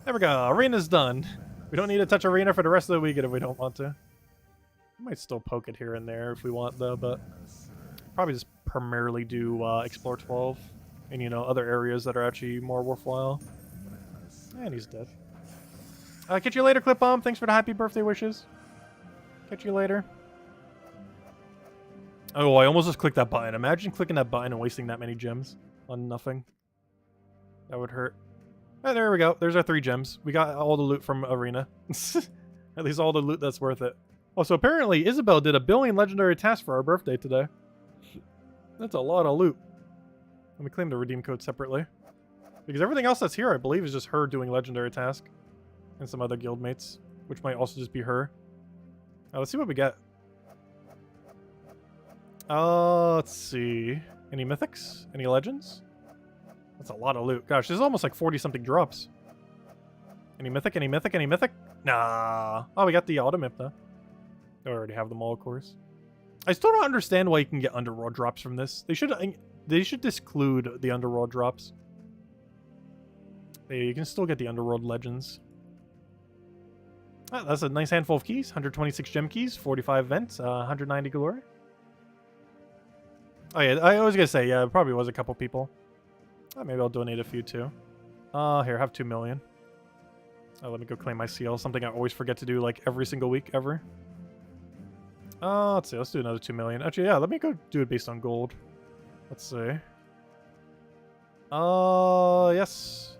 There we go. Arena's done. We don't need to touch Arena for the rest of the weekend if we don't want to. We might still poke it here and there if we want, though, but probably just primarily do Explore 12 and, you know, other areas that are actually more worthwhile. And he's dead. Catch you later, Clip Bomb. Thanks for the happy birthday wishes. Catch you later. Oh, I almost just clicked that button. Imagine clicking that button and wasting that many gems on nothing. That would hurt. Oh, there we go. There's our 3 gems. We got all the loot from Arena. At least all the loot that's worth it. Also, apparently, Isabel did a billion legendary tasks for our birthday today. That's a lot of loot. Let me claim the redeem code separately. Because everything else that's here, I believe, is just her doing legendary task. And some other guildmates, which might also just be her. Let's see what we get. Let's see. Any mythics? Any legends? That's a lot of loot. Gosh, this is almost like 40-something drops. Any mythic? Any mythic? Any mythic? Nah. Oh, we got the automip, though. I already have them all, of course. I still don't understand why you can get underworld drops from this. They should exclude the underworld drops. Yeah, you can still get the underworld legends. Ah, that's a nice handful of keys. 126 gem keys, 45 vents, 190 glory. Oh yeah, I was gonna say, yeah, it probably was a couple people. Maybe I'll donate a few too. Here, have 2 million. Let me go claim my seal. Something I always forget to do, like, every single week, ever. Let's see, let's do another 2 million. Actually, yeah, let me go do it based on gold. Let's see. Yes.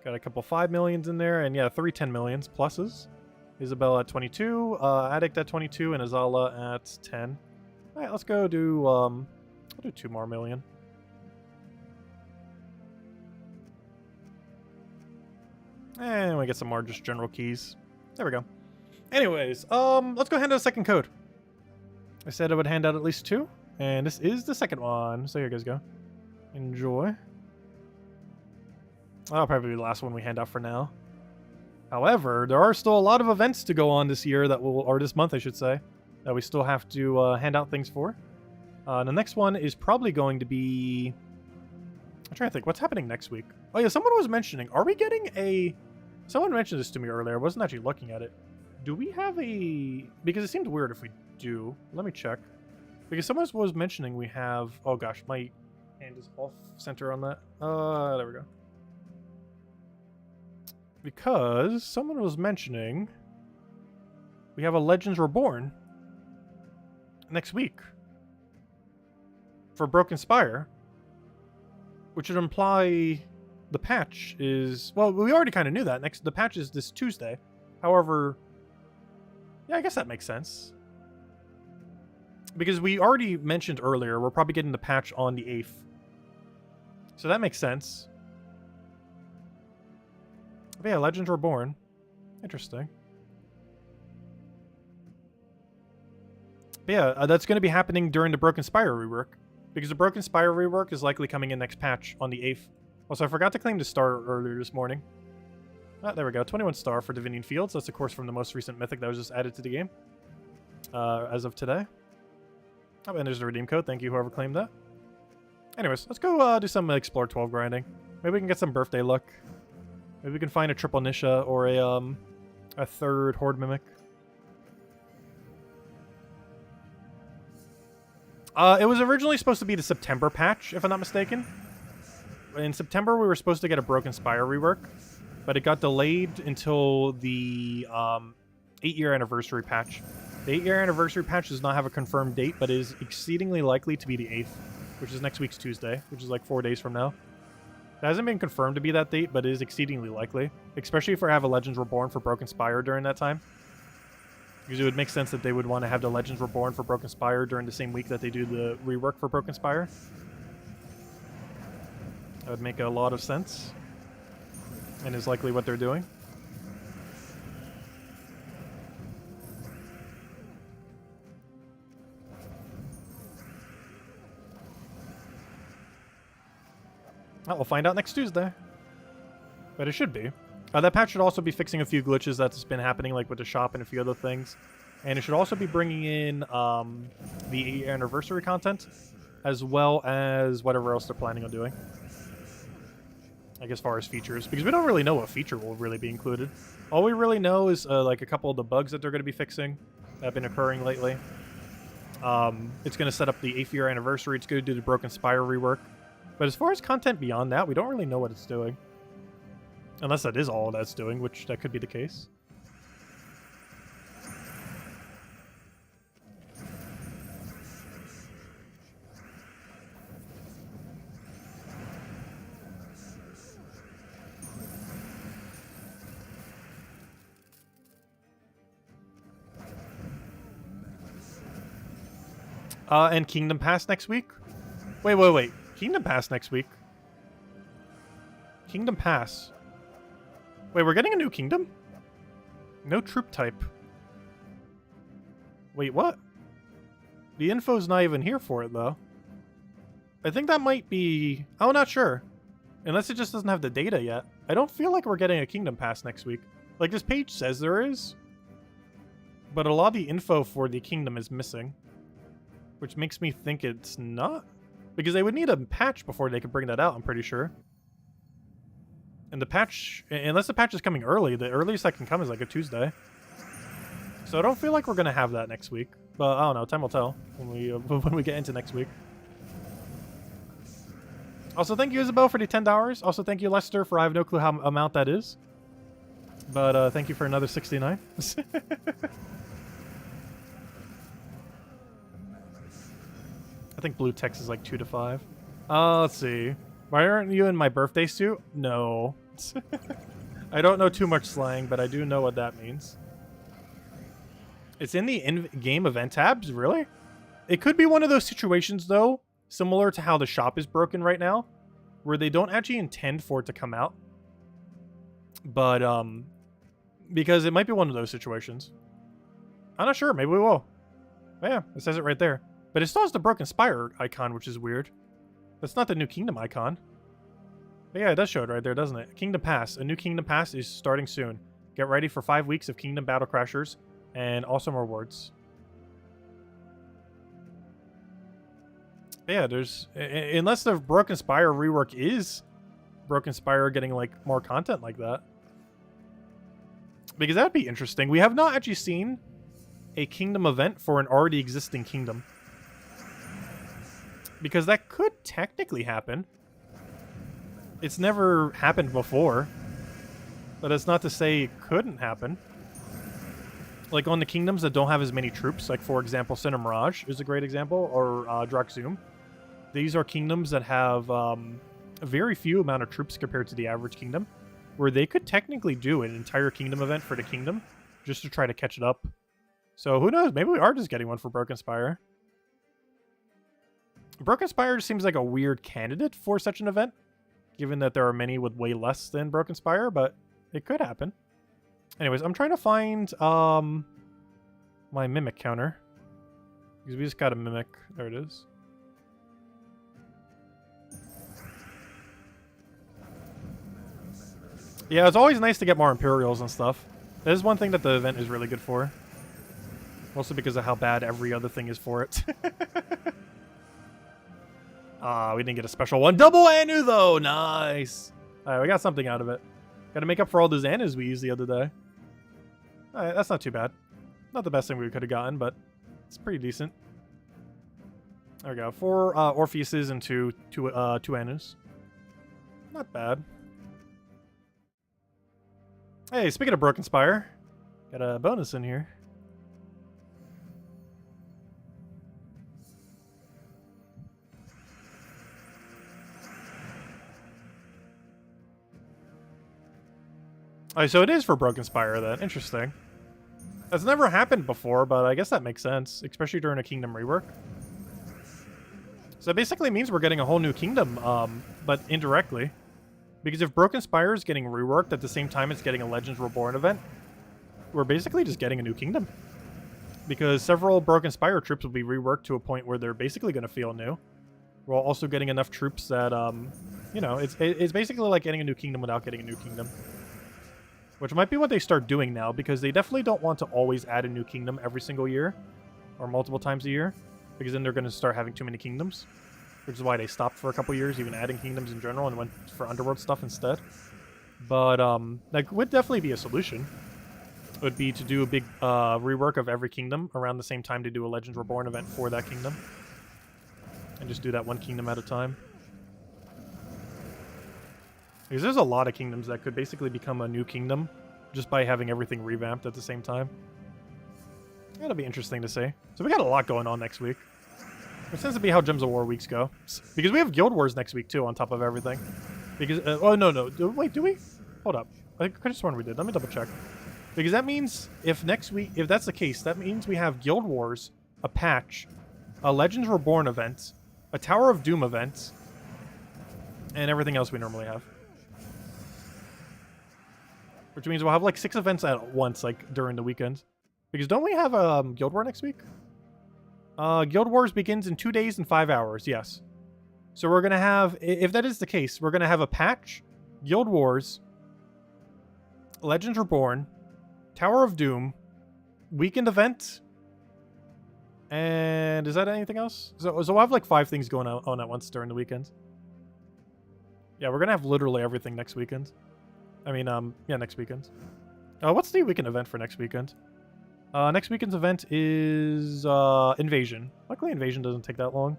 Got a couple 5 millions in there, and yeah, 3 10 millions pluses. Isabella at 22, Addict at 22, and Azala at 10. Alright, let's go do, I'll do 2 more million. And we get some more just general keys. There we go. Anyways, let's go hand out a second code. I said I would hand out at least 2, and this is the second one. So here you guys go. Enjoy. That'll probably be the last one we hand out for now. However, there are still a lot of events to go on this year that will, or this month I should say, that we still have to hand out things for. The next one is probably going to be... I'm trying to think, what's happening next week? Oh yeah, someone was mentioning, are we getting a... Someone mentioned this to me earlier, I wasn't actually looking at it. Do we have a... Because it seemed weird if we do. Let me check. Because someone was mentioning we have... Oh gosh, my hand is off center on that. There we go. Because someone was mentioning we have a Legends Reborn next week for Broken Spire, which would imply the patch is... Well, we already kind of knew that. The patch is this Tuesday. However, yeah, I guess that makes sense. Because we already mentioned earlier, we're probably getting the patch on the 8th. So that makes sense. But yeah, Legends Reborn. Interesting. But yeah, that's going to be happening during the Broken Spire rework, because the Broken Spire rework is likely coming in next patch on the 8th. Also, I forgot to claim the star earlier this morning. Ah, there we go. 21 star for Divinian Fields. That's, of course, from the most recent Mythic that was just added to the game as of today. Oh, and there's the redeem code. Thank you, whoever claimed that. Anyways, let's go do some Explore 12 grinding. Maybe we can get some birthday luck. Maybe we can find a triple Nisha or a third Horde Mimic. It was originally supposed to be the September patch, if I'm not mistaken. In September, we were supposed to get a Broken Spire rework, but it got delayed until the 8-year anniversary patch. The 8-year anniversary patch does not have a confirmed date, but is exceedingly likely to be the 8th, which is next week's Tuesday, which is like 4 days from now. It hasn't been confirmed to be that date, but it is exceedingly likely, especially if we have a Legends Reborn for Broken Spire during that time. Because it would make sense that they would want to have the Legends Reborn for Broken Spire during the same week that they do the rework for Broken Spire. That would make a lot of sense. And is likely what they're doing. Well, we'll find out next Tuesday. But it should be. That patch should also be fixing a few glitches that's been happening, like with the shop and a few other things. And it should also be bringing in the 8th anniversary content, as well as whatever else they're planning on doing. Like as far as features, because we don't really know what feature will really be included. All we really know is like a couple of the bugs that they're going to be fixing that have been occurring lately. It's going to set up the 8th year anniversary. It's going to do the Broken Spire rework. But as far as content beyond that, we don't really know what it's doing. Unless that is all that's doing, which that could be the case. And Kingdom Pass next week? Wait. Kingdom Pass next week? Kingdom Pass. Wait, we're getting a new kingdom? No troop type. Wait, what? The info's not even here for it, though. I think that might be... I'm not sure. Unless it just doesn't have the data yet. I don't feel like we're getting a Kingdom Pass next week. Like, this page says there is. But a lot of the info for the kingdom is missing. Which makes me think it's not. Because they would need a patch before they could bring that out, I'm pretty sure. And the patch, unless the patch is coming early, the earliest that can come is like a Tuesday. So I don't feel like we're going to have that next week. But I don't know, time will tell when we get into next week. Also, thank you, Isabel, for the $10. Also, thank you, Lester, for I have no clue how amount that is. But thank you for another 69. I think blue text is like 2 to 5. Let's see. Why aren't you in my birthday suit? No. I don't know too much slang, but I do know what that means. It's in the in-game event tabs? Really? It could be one of those situations, though, similar to how the shop is broken right now, where they don't actually intend for it to come out. But, because it might be one of those situations. I'm not sure. Maybe we will. But yeah, it says it right there. But it still has the Broken Spire icon, which is weird. That's not the new Kingdom icon. But yeah, it does show it right there, doesn't it? Kingdom Pass. A new Kingdom Pass is starting soon. Get ready for 5 weeks of Kingdom Battle Crashers and awesome rewards. But yeah, there's... Unless the Broken Spire rework is Broken Spire getting, like, more content like that. Because that would be interesting. We have not actually seen a Kingdom event for an already existing Kingdom. Because that could technically happen. It's never happened before. But it's not to say it couldn't happen. Like on the kingdoms that don't have as many troops, like for example, Sinner Mirage is a great example, or Draxum. These are kingdoms that have a very few amount of troops compared to the average kingdom, where they could technically do an entire kingdom event for the kingdom, just to try to catch it up. So who knows, maybe we are just getting one for Broken Spire. Broken Spire seems like a weird candidate for such an event, given that there are many with way less than Broken Spire, but it could happen. Anyways, I'm trying to find my mimic counter. Because we just got a mimic. There it is. Yeah, it's always nice to get more Imperials and stuff. That is one thing that the event is really good for. Mostly because of how bad every other thing is for it. We didn't get a special one. Double Anu, though! Nice! Alright, we got something out of it. Gotta make up for all those Anus we used the other day. Alright, that's not too bad. Not the best thing we could have gotten, but it's pretty decent. There we go. 4 Orpheuses and two Anus. Not bad. Hey, speaking of Broken Spire, got a bonus in here. Oh, so it is for Broken Spire then. Interesting. That's never happened before, but I guess that makes sense, especially during a kingdom rework. So it basically means we're getting a whole new kingdom, but indirectly. Because if Broken Spire is getting reworked at the same time it's getting a Legends Reborn event, we're basically just getting a new kingdom. Because several Broken Spire troops will be reworked to a point where they're basically going to feel new. We're also getting enough troops that, you know, it's basically like getting a new kingdom without getting a new kingdom. Which might be what they start doing now, because they definitely don't want to always add a new kingdom every single year. Or multiple times a year. Because then they're going to start having too many kingdoms. Which is why they stopped for a couple years, even adding kingdoms in general, and went for Underworld stuff instead. But, that would definitely be a solution. It would be to do a big rework of every kingdom around the same time to do a Legends Reborn event for that kingdom. And just do that one kingdom at a time. Because there's a lot of kingdoms that could basically become a new kingdom just by having everything revamped at the same time. That'll be interesting to see. So we got a lot going on next week. It tends to be how Gems of War weeks go. Because we have Guild Wars next week, too, on top of everything. Because, oh, no. Wait, do we? Hold up. I could have sworn we did. Let me double check. Because that means, if next week, if that's the case, that means we have Guild Wars, a patch, a Legends Reborn event, a Tower of Doom event, and everything else we normally have. Which means we'll have, like, 6 events at once, like, during the weekend. Because don't we have Guild War next week? Guild Wars begins in 2 days and 5 hours, yes. So we're going to have, if that is the case, we're going to have a patch, Guild Wars, Legends Reborn, Tower of Doom, weekend event, and is that anything else? So we'll have like 5 things going on at once during the weekend. Yeah, we're going to have literally everything next weekend. I mean, yeah, next weekend. What's the weekend event for next weekend? Next weekend's event is Invasion. Luckily, Invasion doesn't take that long.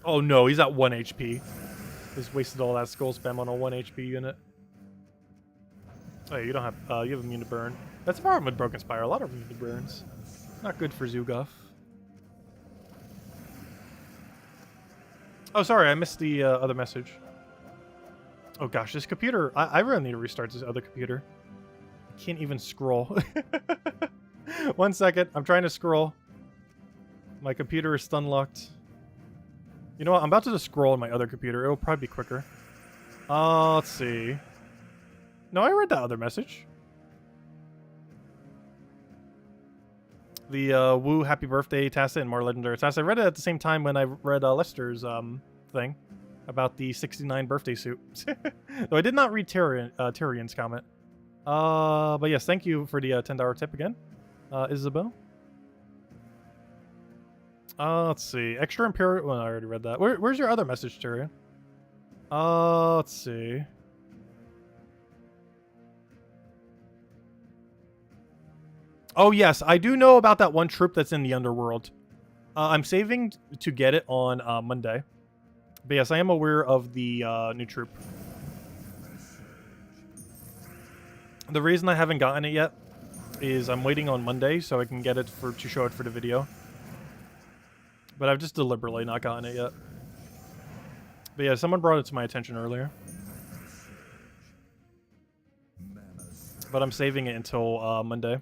Oh no, he's at 1 HP. Just wasted all that skull spam on a 1 HP unit. Oh, you don't have, you have immune to burn. That's the problem with Broken Spire. A lot of immune to burns. Not good for Zugoff. Oh, sorry, I missed the other message. Oh gosh, this computer, I really need to restart this other computer. I can't even scroll. 1 second, I'm trying to scroll. My computer is stun locked. You know what, I'm about to just scroll on my other computer. It'll probably be quicker. Let's see. No, I read that other message. The woo happy birthday Tacit and more legendary Tacit. I read it at the same time when I read Lester's thing about the 69 birthday suit. Though I did not read Tyrion's comment. But yes, thank you for the $10 tip again, Isabel. Let's see. Extra Imperial. Well, I already read that. Where's your other message, Tyrion? Let's see. Oh, yes. I do know about that one troop that's in the Underworld. I'm saving to get it on Monday. But yes, I am aware of the new troop. The reason I haven't gotten it yet is I'm waiting on Monday so I can get it to show it for the video. But I've just deliberately not gotten it yet. But yeah, someone brought it to my attention earlier. But I'm saving it until Monday.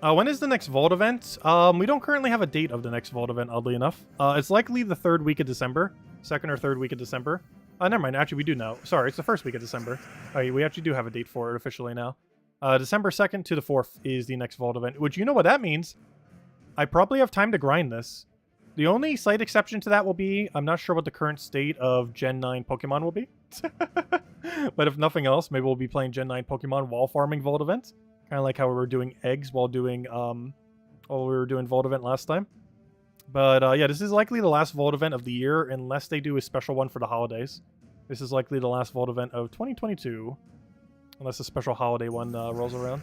When is the next Vault event? We don't currently have a date of the next Vault event, oddly enough. It's likely the 3rd week of December. 2nd or 3rd week of December. Never mind. Actually, we do know. Sorry, it's the 1st week of December. We actually do have a date for it officially now. December 2nd to the 4th is the next Vault event, which you know what that means. I probably have time to grind this. The only slight exception to that will be, I'm not sure what the current state of Gen 9 Pokemon will be. But if nothing else, maybe we'll be playing Gen 9 Pokemon while farming Vault events. Kind of like how we were doing eggs while doing Vault event last time. But yeah, this is likely the last Vault event of the year, unless they do a special one for the holidays. This is likely the last Vault event of 2022, unless a special holiday one rolls around.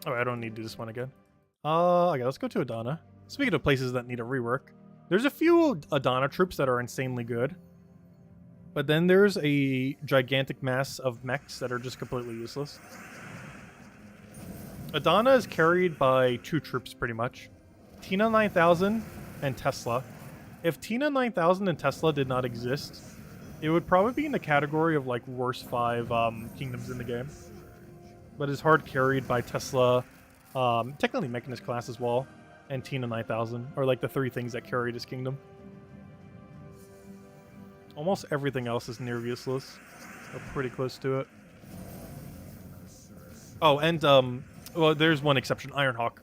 Oh, I don't need to do this one again. Okay, let's go to Adana. Speaking of places that need a rework, there's a few Adana troops that are insanely good. But then there's a gigantic mass of mechs that are just completely useless. Adana is carried by 2 troops, pretty much. Tina 9000 and Tesla. If Tina 9000 and Tesla did not exist, it would probably be in the category of, like, worst 5 kingdoms in the game. But is hard carried by Tesla, technically Mechanist class as well, and Tina 9000 are like the 3 things that carry this kingdom. Almost everything else is near useless, or pretty close to it. Oh, and well, there's one exception: Ironhawk.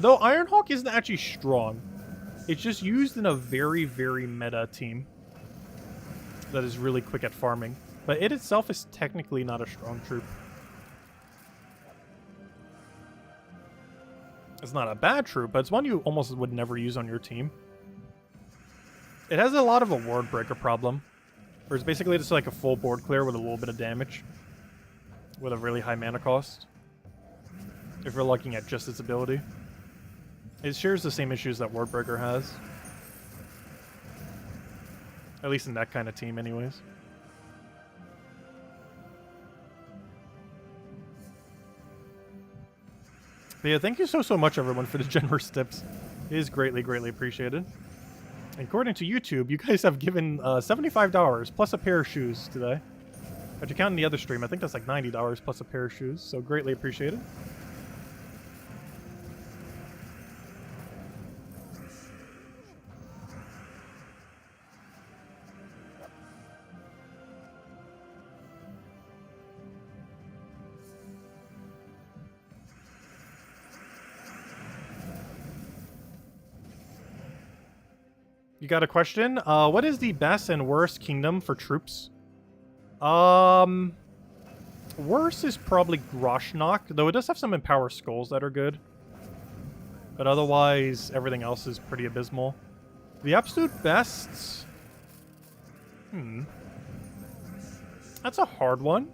Though Ironhawk isn't actually strong, it's just used in a very, very meta team that is really quick at farming. But it itself is technically not a strong troop. It's not a bad troop, but it's one you almost would never use on your team. It has a lot of a ward breaker problem, where it's basically just like a full board clear with a little bit of damage, with a really high mana cost, if you're looking at just its ability. It shares the same issues that ward breaker has. At least in that kind of team anyways. But yeah, thank you so much, everyone, for the generous tips. It is greatly, greatly appreciated. And according to YouTube, you guys have given $75 plus a pair of shoes today. But you count in the other stream, I think that's like $90 plus a pair of shoes, so greatly appreciated. You got a question? What is the best and worst kingdom for troops? Worst is probably Groshnok, though it does have some Empower Skulls that are good. But otherwise, everything else is pretty abysmal. The absolute best... That's a hard one.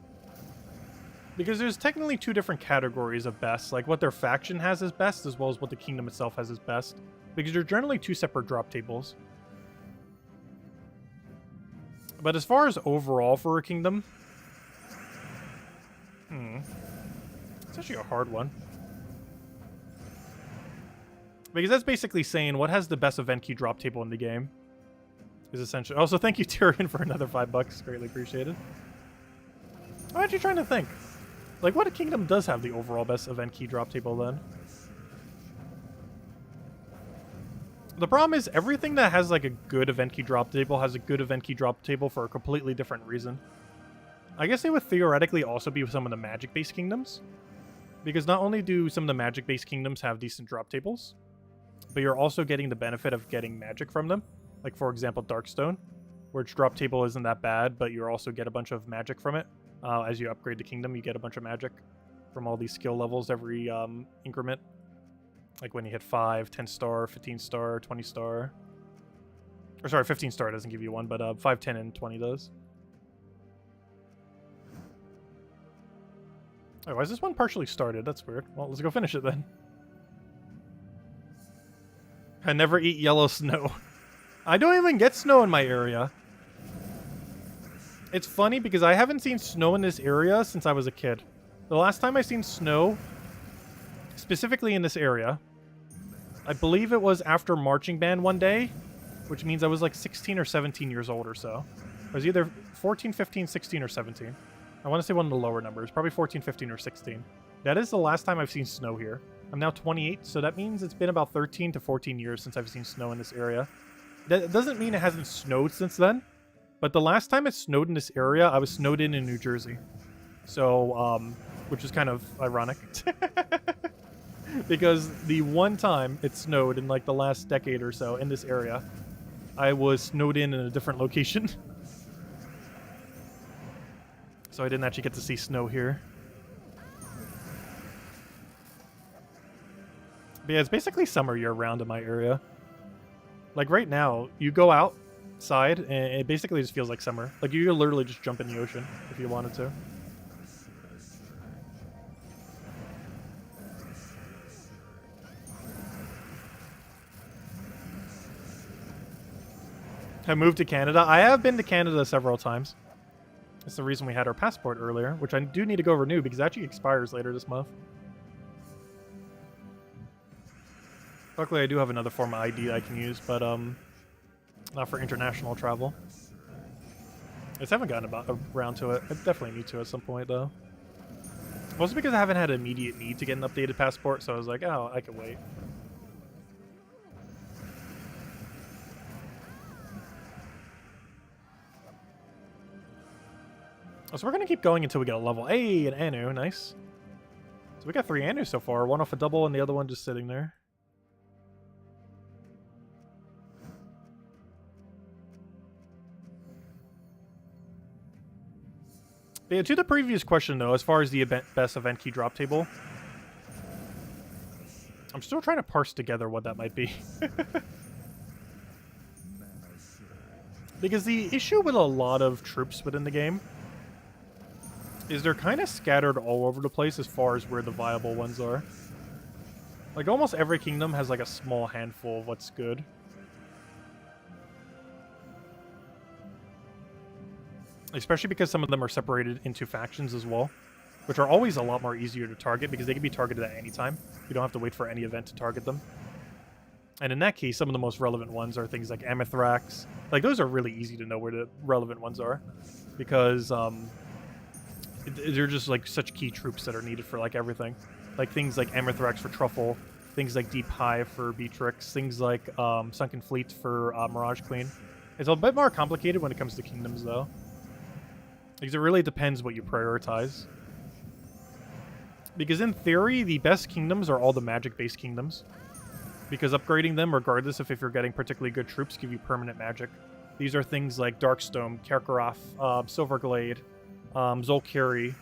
Because there's technically 2 different categories of best, like what their faction has as best, as well as what the kingdom itself has as best. Because they're generally 2 separate drop tables. But as far as overall for a kingdom... It's actually a hard one. Because that's basically saying what has the best event key drop table in the game. Is essentially... Also, thank you, Tyrion, for another $5. Greatly appreciated. I'm actually trying to think. Like, what kingdom does have the overall best event key drop table, then? The problem is, everything that has, like, a good event key drop table has a good event key drop table for a completely different reason. I guess they would theoretically also be some of the magic-based kingdoms. Because not only do some of the magic-based kingdoms have decent drop tables, but you're also getting the benefit of getting magic from them. Like, for example, Darkstone, where its drop table isn't that bad, but you also get a bunch of magic from it. As you upgrade the kingdom, you get a bunch of magic. from all these skill levels every increment. Like when you hit 5, 10 star, 15 star, 20 star. Or sorry, 15 star doesn't give you one, but 5, 10, and 20 does. Oh, why is this one partially started? That's weird. Well, let's go finish it then. I never eat yellow snow. I don't even get snow in my area. It's funny because I haven't seen snow in this area since I was a kid. The last time I seen snow, specifically in this area, I believe it was after marching band one day, which means I was like 16 or 17 years old or so. I was either 14, 15, 16, or 17. I want to say one of the lower numbers, probably 14, 15, or 16. That is the last time I've seen snow here. I'm now 28, so that means it's been about 13 to 14 years since I've seen snow in this area. That doesn't mean it hasn't snowed since then, but the last time it snowed in this area, I was snowed in New Jersey. So, which is kind of ironic. Because the one time it snowed in like the last decade or so in this area, I was snowed in a different location. So I didn't actually get to see snow here. But yeah, it's basically summer year-round in my area. Like right now, you go outside and it basically just feels like summer. Like you could literally just jump in the ocean if you wanted to. I moved to Canada. I have been to Canada several times. That's the reason we had our passport earlier, which I do need to go renew because it actually expires later this month. Luckily, I do have another form of ID I can use, but not for international travel. I just haven't gotten around to it. I definitely need to at some point, though. Mostly because I haven't had an immediate need to get an updated passport, so I was like, oh, I can wait. So we're going to keep going until we get a level. Hey, an Anu. Nice. So we got 3 Anus so far. One off a double and the other one just sitting there. But yeah, to the previous question, though, as far as the best event key drop table, I'm still trying to parse together what that might be. Because the issue with a lot of troops within the game is they're kind of scattered all over the place as far as where the viable ones are. Like, almost every kingdom has, like, a small handful of what's good. Especially because some of them are separated into factions as well, which are always a lot more easier to target because they can be targeted at any time. You don't have to wait for any event to target them. And in that case, some of the most relevant ones are things like Amithrax. Like, those are really easy to know where the relevant ones are because, they're just like such key troops that are needed for like everything. Like things like Amithrax for Truffle, things like Deep Hive for Beatrix, things like Sunken Fleet for Mirage Queen. It's a bit more complicated when it comes to kingdoms though. Because it really depends what you prioritize. Because in theory, the best kingdoms are all the magic-based kingdoms. Because upgrading them, regardless of if you're getting particularly good troops, give you permanent magic. These are things like Darkstone, Karkaroth, Silverglade, Zolkiri,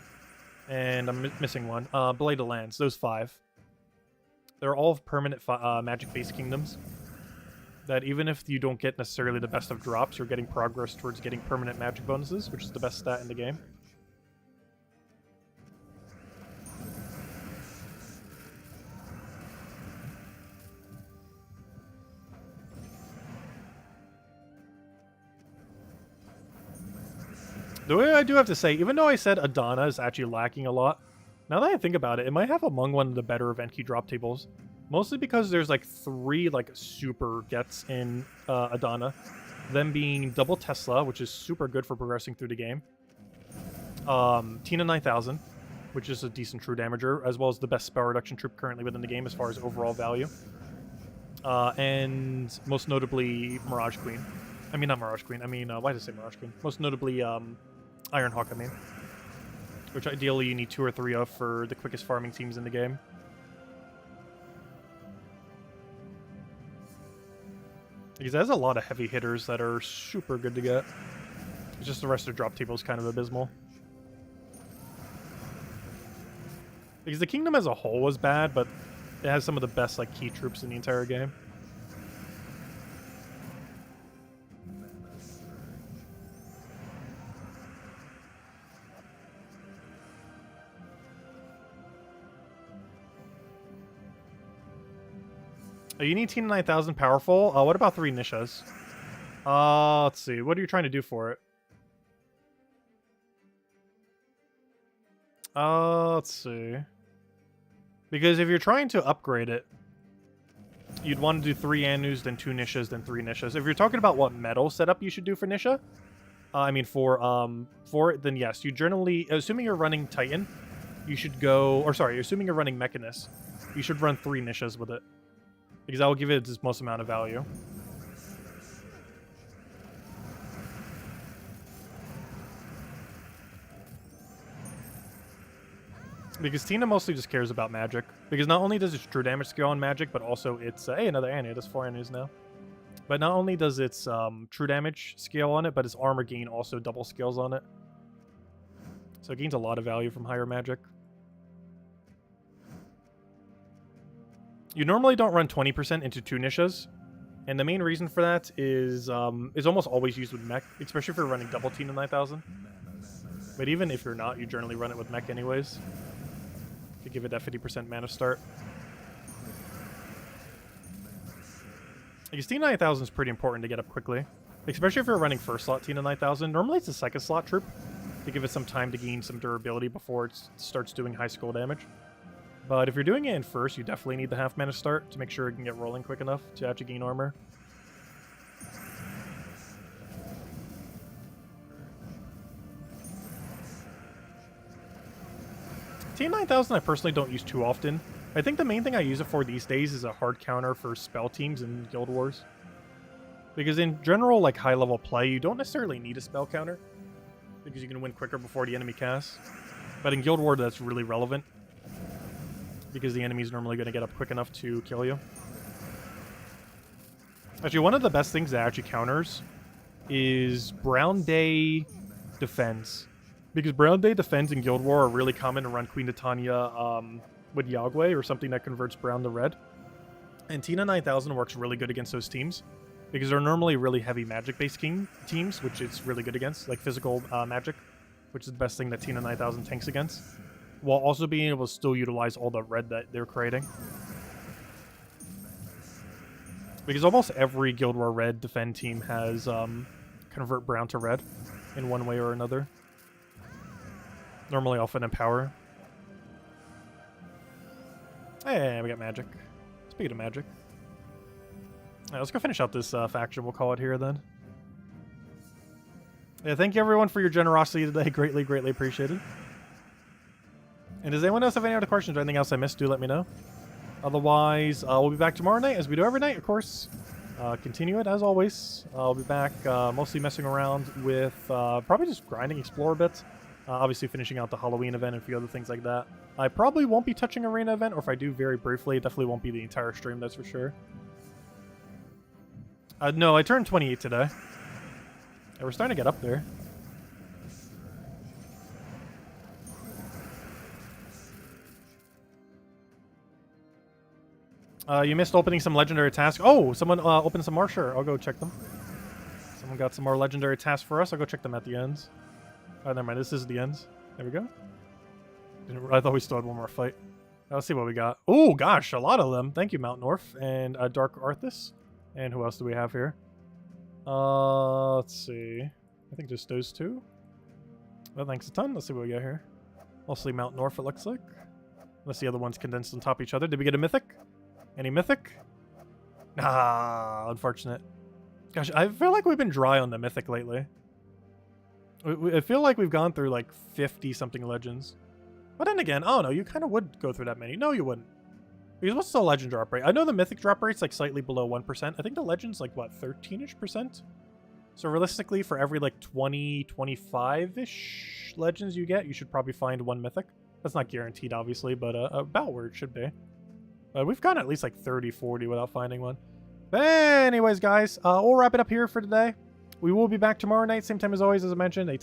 and I'm missing one. Blade of Lands, those 5. They're all permanent magic-based kingdoms. That even if you don't get necessarily the best of drops, you're getting progress towards getting permanent magic bonuses, which is the best stat in the game. The way I do have to say, even though I said Adana is actually lacking a lot, now that I think about it, it might have among one of the better event key drop tables. Mostly because there's like 3 like super gets in Adana. Them being Double Tesla, which is super good for progressing through the game. Tina 9000, which is a decent true damager, as well as the best spell reduction troop currently within the game as far as overall value. And most notably Mirage Queen. I mean, not Mirage Queen. I mean, why did I say Mirage Queen? Most notably Ironhawk, I mean. Which ideally you need 2 or 3 of for the quickest farming teams in the game. Because it has a lot of heavy hitters that are super good to get. It's just the rest of the drop table is kind of abysmal. Because the kingdom as a whole was bad, but it has some of the best like key troops in the entire game. Oh, you need Tina 9000 powerful. What about 3 Nishas? Let's see. What are you trying to do for it? Let's see. Because if you're trying to upgrade it, you'd want to do 3 Anus, then 2 Nishas, then 3 Nishas. If you're talking about what metal setup you should do for Nisha, for it, then yes, you generally, assuming you're running Titan, you should go, or sorry, assuming you're running Mechanist, you should run 3 Nishas with it. Because that will give it its most amount of value. Because Tina mostly just cares about magic. Because not only does its true damage scale on magic, but also its... hey, another Anu. It has 4 Anus now. But not only does its true damage scale on it, but its armor gain also double scales on it. So it gains a lot of value from higher magic. You normally don't run 20% into 2 Nishas. And the main reason for that is almost always used with mech, especially if you're running double Tina 9000. But even if you're not, you generally run it with mech anyways. To give it that 50% mana start. Because Tina 9000 is pretty important to get up quickly. Especially if you're running first slot Tina 9000. Normally it's a second slot troop to give it some time to gain some durability before it starts doing high skull damage. But if you're doing it in first, you definitely need the half mana start to make sure it can get rolling quick enough to actually gain armor. T9000 I personally don't use too often. I think the main thing I use it for these days is a hard counter for spell teams in Guild Wars. Because in general, like high level play, you don't necessarily need a spell counter. Because you can win quicker before the enemy casts. But in Guild Wars that's really relevant. Because the enemy's normally going to get up quick enough to kill you. Actually, one of the best things that actually counters is Brown Day Defense. Because Brown Day Defense in Guild War are really common to run Queen Titania with Yagway or something that converts brown to red. And Tina 9000 works really good against those teams. Because they're normally really heavy magic-based teams, which it's really good against. Like physical magic, which is the best thing that Tina 9000 tanks against. While also being able to still utilize all the red that they're creating. Because almost every Guild War Red defend team has convert brown to red in one way or another. Normally often in power. Hey, we got magic. Speaking of magic. Alright, let's go finish out this faction. We'll call it here then. Yeah, thank you everyone for your generosity today. Greatly, greatly appreciated. And does anyone else have any other questions or anything else I missed? Do let me know. Otherwise, we'll be back tomorrow night, as we do every night, of course. Continue it, as always. I'll be back mostly messing around with probably just grinding, explore a bit. Obviously finishing out the Halloween event and a few other things like that. I probably won't be touching Arena event, or if I do very briefly, it definitely won't be the entire stream, that's for sure. No, I turned 28 today. Yeah, we're starting to get up there. You missed opening some legendary tasks. Oh, someone opened some more. Sure, I'll go check them. Someone got some more legendary tasks for us. I'll go check them at the ends. Oh, never mind. This is the ends. There we go. I thought we still had one more fight. Let's see what we got. Oh, gosh, a lot of them. Thank you, Mount North and Dark Arthas. And who else do we have here? Let's see. I think just those two. Well, thanks a ton. Let's see what we got here. Mostly Mount North, it looks like. Unless the other one's condensed on top of each other. Did we get a Mythic? Any Mythic? Ah, unfortunate. Gosh, I feel like we've been dry on the Mythic lately. I feel like we've gone through like 50-something legends. But then again, I don't know, you kind of would go through that many. No, you wouldn't. Because what's the legend drop rate? I know the Mythic drop rate's like slightly below 1%. I think the legend's like, what, 13-ish%? So realistically, for every like 20, 25-ish legends you get, you should probably find one Mythic. That's not guaranteed, obviously, but about where it should be. We've gone at least like 30, 40 without finding one. But anyways, guys, we'll wrap it up here for today. We will be back tomorrow night, same time as always, as I mentioned, 8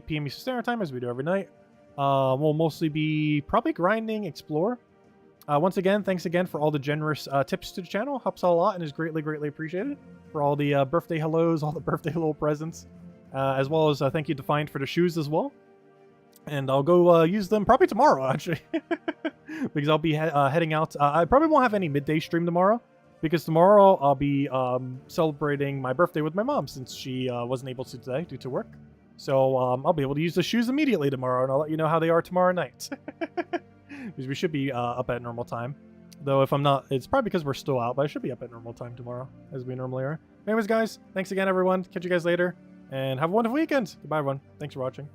p.m. Eastern Standard Time, as we do every night. We'll mostly be probably grinding Explore. Once again, thanks again for all the generous tips to the channel. Helps out a lot and is greatly, greatly appreciated. For all the birthday hellos, all the birthday hello presents. As well as thank you Defiant for the shoes as well. And I'll go use them probably tomorrow, actually. Because I'll be heading out. I probably won't have any midday stream tomorrow. Because tomorrow I'll be celebrating my birthday with my mom since she wasn't able to today due to work. So I'll be able to use the shoes immediately tomorrow, and I'll let you know how they are tomorrow night. Because we should be up at normal time. Though if I'm not, it's probably because we're still out, but I should be up at normal time tomorrow, as we normally are. Anyways, guys, thanks again, everyone. Catch you guys later, and have a wonderful weekend. Goodbye, everyone. Thanks for watching.